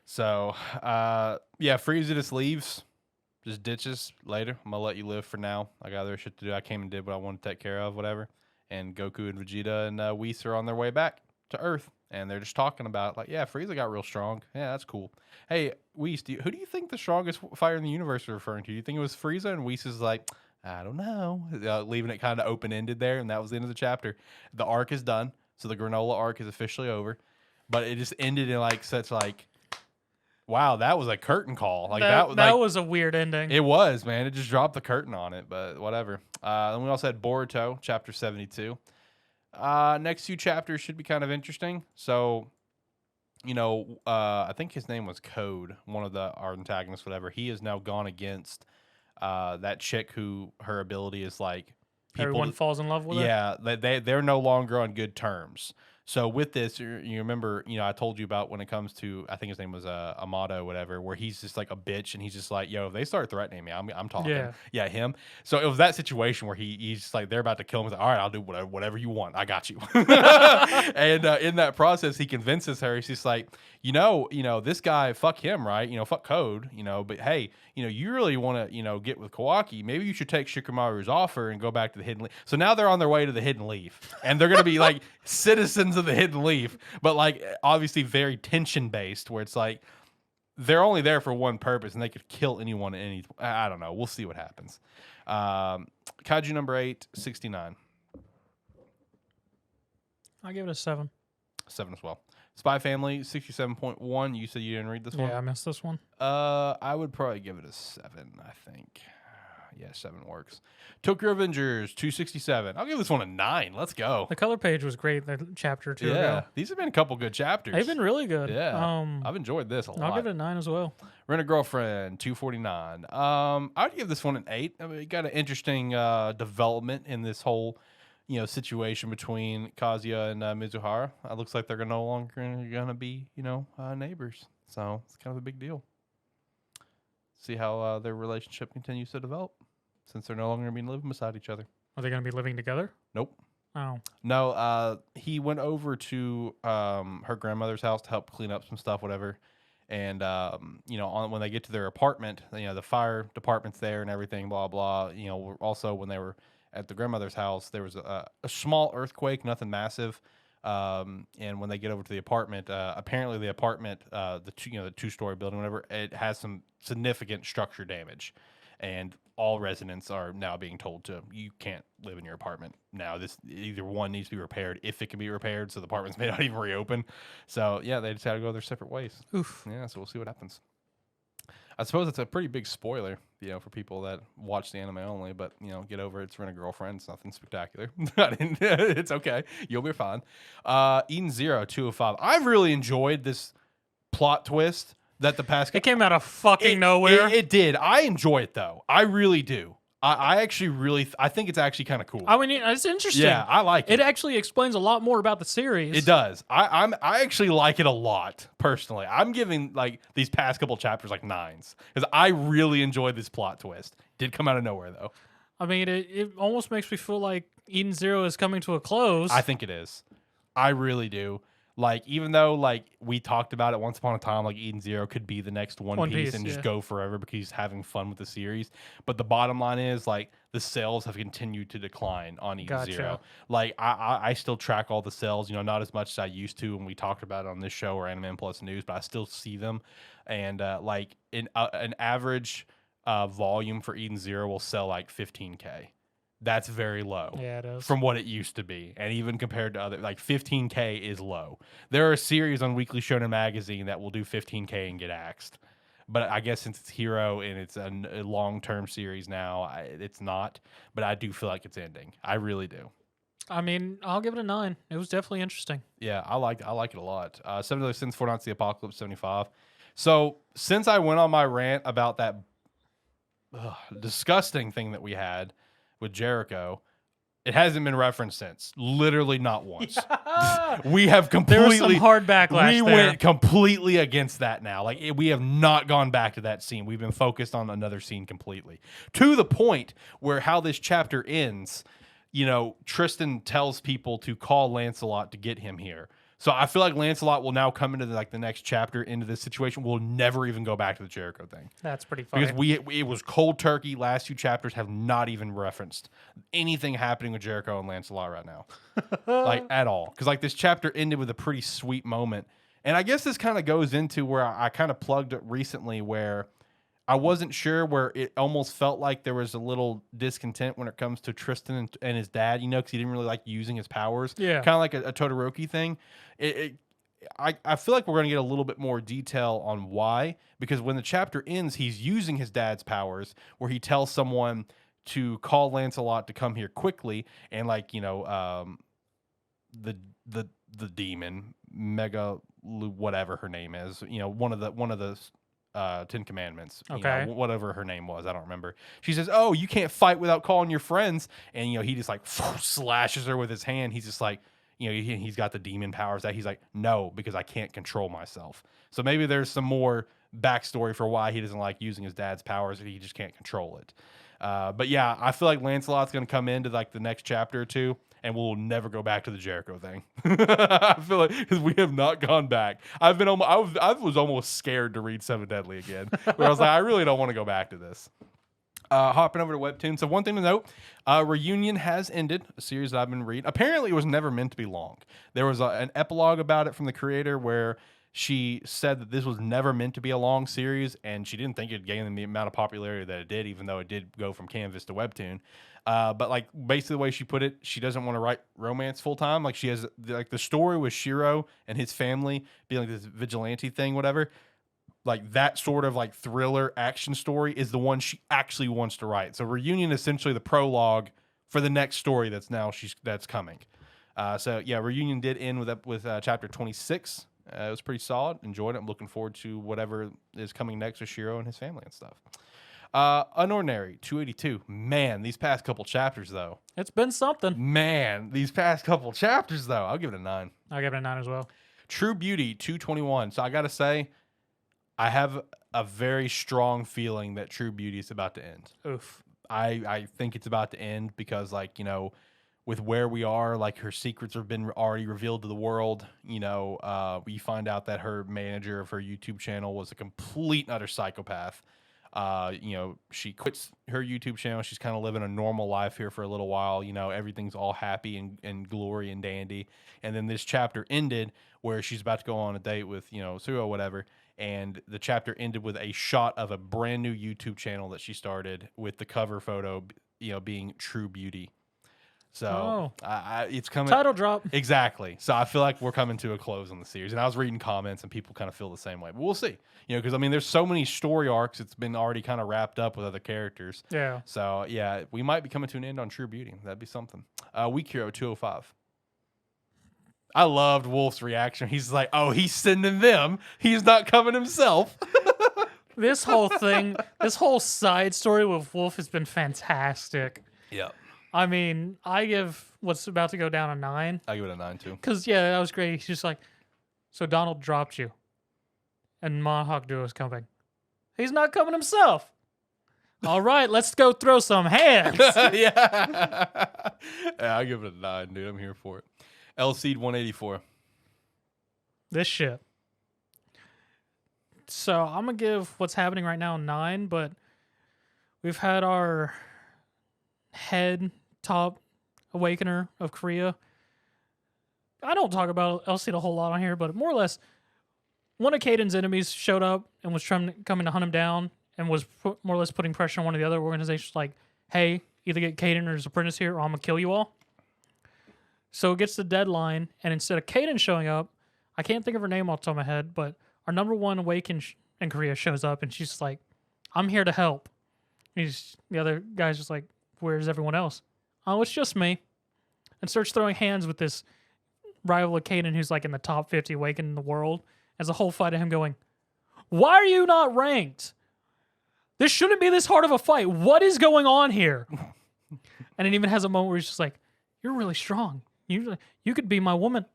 So, yeah, Frieza just leaves, just ditches later. I'm going to let you live for now. I got other shit to do. I came and did what I wanted to take care of, whatever. And Goku and Vegeta and Whis are on their way back to Earth. And they're just talking about, like, yeah, Frieza got real strong. Yeah, that's cool. Hey, Whis, who do you think the strongest fighter in the universe are referring to? Do you think it was Frieza? And Whis is like, I don't know. Leaving it kind of open-ended there, and that was the end of the chapter. The arc is done, so the granola arc is officially over. But it just ended in, like, such, like, wow, that was a curtain call. Like that was a weird ending. It was, man. It just dropped the curtain on it, but whatever. Then we also had Boruto, chapter 72. Next few chapters should be kind of interesting. So, you know, I think his name was Code, one of our antagonists, whatever. He has now gone against that chick who her ability is like everyone falls in love with her. Yeah, they're no longer on good terms. So with this, you remember, you know, I told you about when it comes to, I think his name was Amato, whatever, where he's just like a bitch and he's just like, yo, if they start threatening me, I'm talking. Yeah, him. So it was that situation where he's just like, they're about to kill him. He's like, all right, I'll do whatever you want. I got you. And in that process, he convinces her. He's just like, you know, this guy, fuck him, right? You know, fuck Code, you know, but hey, you know, you really want to, you know, get with Kawaki. Maybe you should take Shikamaru's offer and go back to the Hidden Leaf. So now they're on their way to the Hidden Leaf, and they're going to be like citizens of the Hidden Leaf, but like obviously very tension based, where it's like they're only there for one purpose and they could kill anyone at any. I don't know. We'll see what happens. Kaiju number 8, 69. I'll give it a 7. 7 as well. Spy Family 67.1. You said you didn't read this one? Yeah, I missed this one. I would probably give it a 7, I think. Yeah, 7 works. Tokyo Avengers 267. I'll give this one a 9. Let's go. The color page was great. The chapter 2. Yeah, these have been a couple good chapters. They've been really good. Yeah, I've enjoyed this a lot. I'll give it a 9 as well. Rent a Girlfriend 249. I'd give this one an 8. I mean, it got an interesting development in this whole, you know, situation between Kazuya and Mizuhara. It looks like they're no longer going to be, you know, neighbors. So it's kind of a big deal. See how their relationship continues to develop, since they're no longer going to be living beside each other. Are they going to be living together? Nope. Oh. No, he went over to her grandmother's house to help clean up some stuff, whatever. And when they get to their apartment, the fire department's there and everything, blah blah. Also when they were at the grandmother's house, there was a small earthquake, nothing massive. And when they get over to the apartment, apparently the apartment, the 2-story building, whatever, it has some significant structure damage, and all residents are now being told you can't live in your apartment now. This either one needs to be repaired if it can be repaired, so the apartments may not even reopen. So yeah, they decided to go their separate ways. Oof. Yeah, so we'll see what happens. I suppose it's a pretty big spoiler, for people that watch the anime only, but, get over it. It's Rent a Girlfriend. It's nothing spectacular. It's okay. You'll be fine. Eden Zero 205. I've really enjoyed this plot twist that the past... It came out of fucking nowhere. It did. I enjoy it, though. I really do. I actually I think it's actually kind of cool. I mean, it's interesting. Yeah, I like it. It actually explains a lot more about the series. It does. I actually like it a lot, personally. I'm giving, these past couple chapters, 9s. Because I really enjoyed this plot twist. Did come out of nowhere, though. I mean, it almost makes me feel like Eden Zero is coming to a close. I think it is. I really do. Even though, we talked about it once upon a time, Eden Zero could be the next One Piece and just go forever because he's having fun with the series. But the bottom line is, the sales have continued to decline on Eden Zero. I still track all the sales, not as much as I used to when we talked about it on this show or AniMan Plus News, but I still see them. And, an average volume for Eden Zero will sell, 15K. That's very low. Yeah, it is. From what it used to be. And even compared to other, 15K is low. There are series on Weekly Shonen Magazine that will do 15K and get axed. But I guess since it's Hero and it's a long-term series now, it's not. But I do feel like it's ending. I really do. I mean, I'll give it a 9. It was definitely interesting. Yeah, I like it a lot. 7 Other Sins, 4 Nights of the Apocalypse, 75. So since I went on my rant about that disgusting thing that we had with Jericho, it hasn't been referenced since. Literally not once. We have completely... There was some hard backlash We went completely against that now. We have not gone back to that scene. We've been focused on another scene completely. To the point where how this chapter ends, Tristan tells people to call Lancelot to get him here. So I feel like Lancelot will now come into the next chapter into this situation. We'll never even go back to the Jericho thing. That's pretty funny. Because it was cold turkey. Last 2 chapters have not even referenced anything happening with Jericho and Lancelot right now. At all. Because this chapter ended with a pretty sweet moment. And I guess this kind of goes into where I kind of plugged it recently where I wasn't sure, where it almost felt like there was a little discontent when it comes to Tristan and his dad, because he didn't really like using his powers. Yeah. Kind of like a Todoroki thing. I feel like we're going to get a little bit more detail on why, because when the chapter ends, he's using his dad's powers where he tells someone to call Lancelot to come here quickly, and the demon Mega whatever her name is, one of the 10 Commandments, okay, whatever her name was, I don't remember. She says, "Oh, you can't fight without calling your friends," and he just slashes her with his hand. He's just he's got the demon powers that he's like, "No, because I can't control myself." So maybe there's some more backstory for why he doesn't like using his dad's powers and he just can't control it. But yeah, I feel like Lancelot's going to come into the next chapter or 2, and we'll never go back to the Jericho thing. I feel like, because we have not gone back. I was almost scared to read Seven Deadly again, where I was like, I really don't want to go back to this. Hopping over to Webtoon. So one thing to note, Reunion has ended, a series that I've been reading. Apparently it was never meant to be long. There was an epilogue about it from the creator where she said that this was never meant to be a long series, and she didn't think it'd gain the amount of popularity that it did, even though it did go from Canvas to Webtoon. But basically the way she put it, she doesn't want to write romance full time. She has the story with Shiro and his family being this vigilante thing, whatever. That sort of thriller action story is the one she actually wants to write. So Reunion is essentially the prologue for the next story that's coming. So yeah, Reunion did end with chapter 26. It was pretty solid. Enjoyed it. I'm looking forward to whatever is coming next with Shiro and his family and stuff. Unordinary 282. Man, these past couple chapters though. It's been something. Man, these past couple chapters though. I'll give it a 9. I'll give it a 9 as well. True Beauty 221. So I gotta say, I have a very strong feeling that True Beauty is about to end. Oof. I think it's about to end because with where we are, like her secrets have been already revealed to the world. You know, we find out that her manager of her YouTube channel was a complete and utter psychopath. You know, she quits her YouTube channel. She's kind of living a normal life here for a little while. You know, everything's all happy and glory and dandy. And then this chapter ended where she's about to go on a date with, you know, Sue or whatever. And the chapter ended with a shot of a brand new YouTube channel that she started with the cover photo, you know, being True Beauty. So it's coming. Title drop. Exactly. So I feel like we're coming to a close on the series. And I was reading comments and people kind of feel the same way. But we'll see. You know, because I mean, there's so many story arcs. It's been already kind of wrapped up with other characters. Yeah. So yeah, we might be coming to an end on True Beauty. That'd be something. Week Hero 205. I loved Wolf's reaction. He's like, oh, he's sending them. He's not coming himself. This whole thing, this whole side story with Wolf has been fantastic. Yep. I mean, I give what's about to go down a 9. I give it a 9 too. Because, yeah, that was great. He's just like, so Donald dropped you. And Monhawk Duo is coming. He's not coming himself. All right, let's go throw some hands. Yeah, I give it a 9, dude. I'm here for it. L-Seed 184. This shit. So I'm going to give what's happening right now a 9, but we've had our head top awakener of Korea. I don't talk about L-Seed a whole lot on here, but more or less, one of Kaiden's enemies showed up and was coming to hunt him down and was more or less putting pressure on one of the other organizations like, hey, either get Kaiden or his apprentice here or I'm going to kill you all. So it gets the deadline, and instead of Kaiden showing up, I can't think of her name off the top of my head, but our number one awakened in Korea shows up, and she's like, I'm here to help. The other guy's just like, where's everyone else? Oh, it's just me. And starts throwing hands with this rival of Kaiden who's like in the top 50 awakened in the world. As a whole fight of him going, why are you not ranked? This shouldn't be this hard of a fight. What is going on here? And it even has a moment where he's just like, you're really strong. You could be my woman.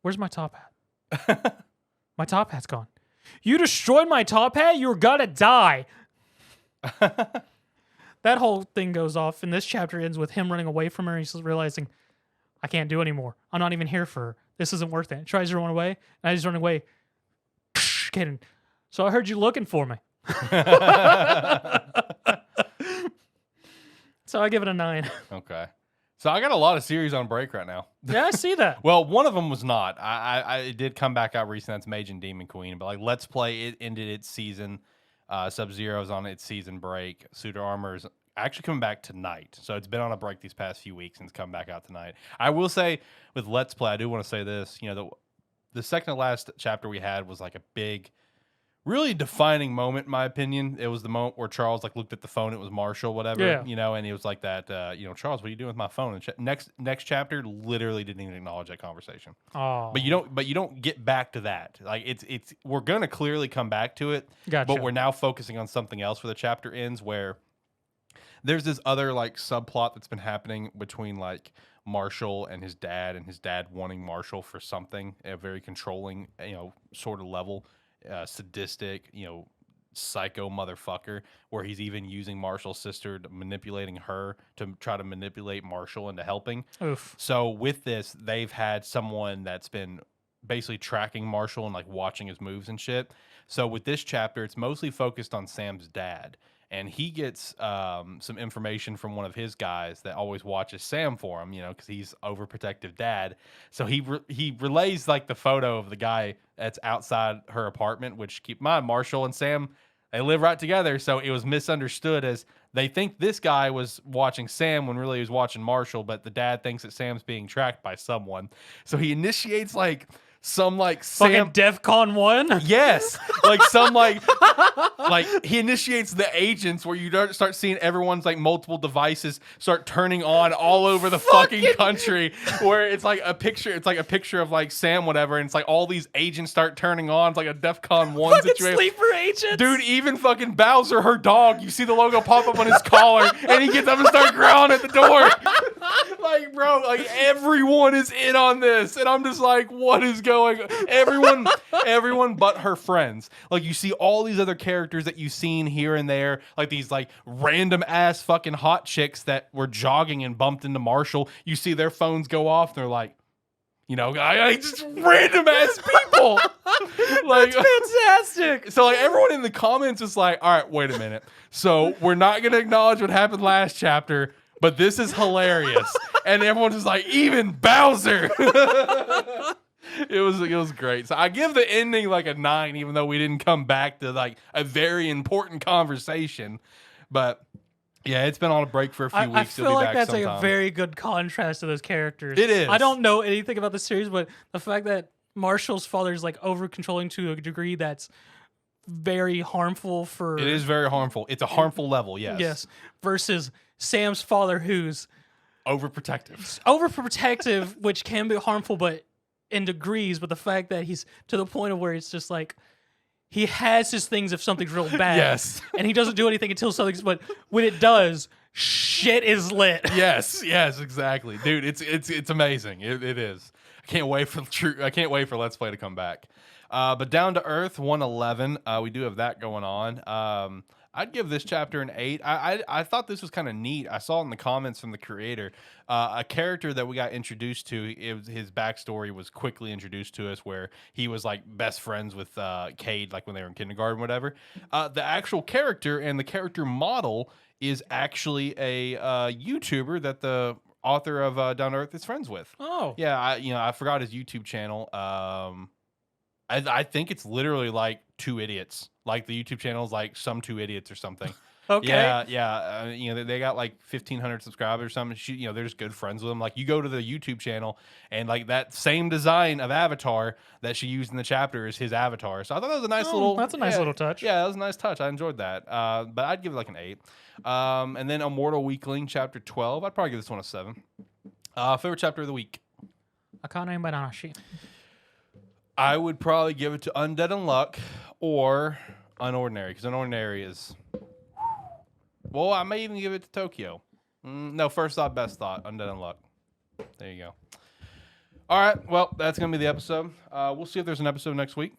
Where's my top hat? My top hat's gone. You destroyed my top hat? You're gonna die. That whole thing goes off, and this chapter ends with him running away from her. He's realizing, I can't do anymore. I'm not even here for her. This isn't worth it. Tries to run away, and he's running away. Kidding. So I heard you looking for me. So I give it a 9. Okay. So I got a lot of series on break right now. Yeah, I see that. Well, one of them was not. It did come back out recently. That's Mage and Demon Queen. But like Let's Play, it ended its season. Sub-Zero's on its season break. Suitor Armor's actually coming back tonight. So it's been on a break these past few weeks and it's come back out tonight. I will say with Let's Play, I do want to say this. You know, the second to last chapter we had was like a big, really defining moment, in my opinion. It was the moment where Charles like looked at the phone. It was Marshall, whatever, yeah. You know, and he was like that, you know, Charles, what are you doing with my phone? And next chapter literally didn't even acknowledge that conversation. Oh, but you don't get back to that. Like it's we're gonna clearly come back to it. Gotcha. But we're now focusing on something else where the chapter ends, where there's this other like subplot that's been happening between like Marshall and his dad wanting Marshall for something, a very controlling, you know, sort of level. Sadistic, you know, psycho motherfucker, where he's even using Marshall's sister, manipulating her to try to manipulate Marshall into helping. Oof. So with this, they've had someone that's been basically tracking Marshall and like watching his moves and shit. So with this chapter, it's mostly focused on Sam's dad. And he gets some information from one of his guys that always watches Sam for him, you know, because he's overprotective dad. So he relays like the photo of the guy that's outside her apartment, which keep in mind, Marshall and Sam, they live right together. So it was misunderstood as they think this guy was watching Sam when really he was watching Marshall, but the dad thinks that Sam's being tracked by someone. So he initiates like some like fucking DEFCON 1? Yes. Like some like he initiates the agents where you start seeing everyone's like multiple devices start turning on all over the fucking country, where it's like a picture of like Sam whatever, and it's like all these agents start turning on. It's like a DEFCON 1 fucking situation. Sleeper agents. Dude, even fucking Bowser, her dog, you see the logo pop up on his collar and he gets up and starts growling at the door. Like, bro, like everyone is in on this, and I'm just like, what is going on? Everyone but her friends. Like, you see all these other characters that you've seen here and there, like these like random ass fucking hot chicks that were jogging and bumped into Marshall. You see their phones go off, and they're like, you know, I just random ass people. Like, That's fantastic. So like everyone in the comments is like, all right, wait a minute. So we're not gonna acknowledge what happened last chapter, but this is hilarious. And everyone's just like, even Bowser. It was great. So I give the ending like a 9, even though we didn't come back to like a very important conversation. But yeah, it's been on a break for a few weeks. I feel like that's sometime. like a very good contrast to those characters. It is. I don't know anything about the series, but the fact that Marshall's father is like over controlling to a degree that's very harmful for. It is very harmful. It's a harmful level, yes. Yes. Versus Sam's father, who's overprotective, which can be harmful, but in degrees. But the fact that he's to the point of where it's just like he has his things if something's real bad. Yes. And he doesn't do anything until something's. But when it does, shit is lit. Yes, exactly, dude. It's amazing. It is. I can't wait for Let's Play to come back. But Down to Earth 111, we do have that going on. I'd give this chapter an 8. I thought this was kind of neat. I saw in the comments from the creator a character that we got introduced to. His backstory was quickly introduced to us, where he was like best friends with Cade, like when they were in kindergarten, whatever. The actual character and the character model is actually a YouTuber that the author of Down to Earth is friends with. Oh, yeah. I forgot his YouTube channel. I think it's literally like Two Idiots. Like the YouTube channel is like Some Two Idiots or something. okay. Yeah. They got like 1,500 subscribers or something. They're just good friends with them. Like you go to the YouTube channel and like that same design of avatar that she used in the chapter is his avatar. So I thought that was a nice little. That's a nice little touch. Yeah, that was a nice touch. I enjoyed that. But I'd give it like an 8. And then Immortal Weakling chapter 12. I'd probably give this one a 7. Favorite chapter of the week. Akane-Banashi. I would probably give it to Undead and Luck or Unordinary, because Unordinary is... Well, I may even give it to Tokyo. No, first thought, best thought, Undead and Luck. There you go. All right, well, that's going to be the episode. We'll see if there's an episode next week.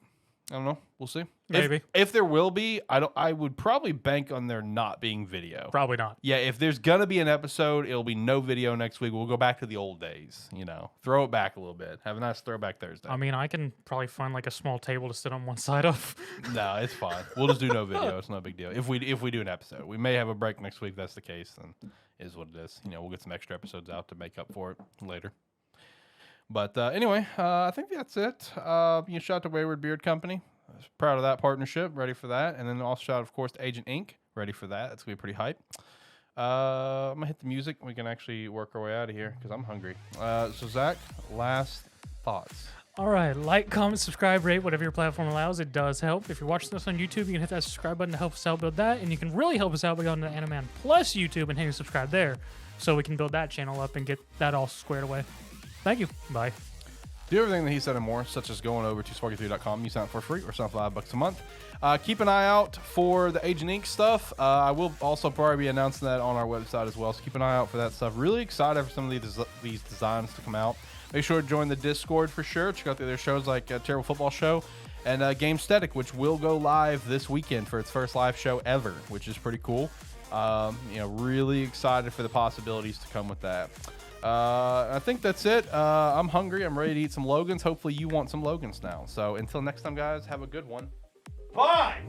I don't know. We'll see. Maybe. If there will be, I would probably bank on there not being video. Probably not. Yeah, if there's gonna be an episode, it'll be no video next week. We'll go back to the old days, throw it back a little bit. Have a nice throwback Thursday. I mean, I can probably find like a small table to sit on one side of. No, it's fine. We'll just do no video. It's no big deal. If we do an episode, we may have a break next week. If that's the case, then it is what it is. We'll get some extra episodes out to make up for it later. But anyway, I think that's it. Shout out to Wayward Beard Company. Proud of that partnership. Ready for that. And then also shout out, of course, to Agent Inc. Ready for that. That's going to be pretty hype. I'm going to hit the music. We can actually work our way out of here because I'm hungry. So, Zach, last thoughts. All right. Like, comment, subscribe, rate, whatever your platform allows. It does help. If you're watching this on YouTube, you can hit that subscribe button to help us out build that. And you can really help us out by going to AniMan Plus YouTube and hitting subscribe there so we can build that channel up and get that all squared away. Thank you. Bye. Do everything that he said and more, such as going over to sparky3.com. You sign up for free or sign up $5 a month. Keep an eye out for the Agent Inc. stuff. I will also probably be announcing that on our website as well, so keep an eye out for that stuff. Really excited for some of these designs to come out. Make sure to join the Discord for sure. Check out the other shows like Terrible Football Show and Game Static, which will go live this weekend for its first live show ever, which is pretty cool. Really excited for the possibilities to come with that. I think that's it. I'm hungry. I'm ready to eat some Logans. Hopefully you want some Logans now. So until next time, guys, have a good one. Bye!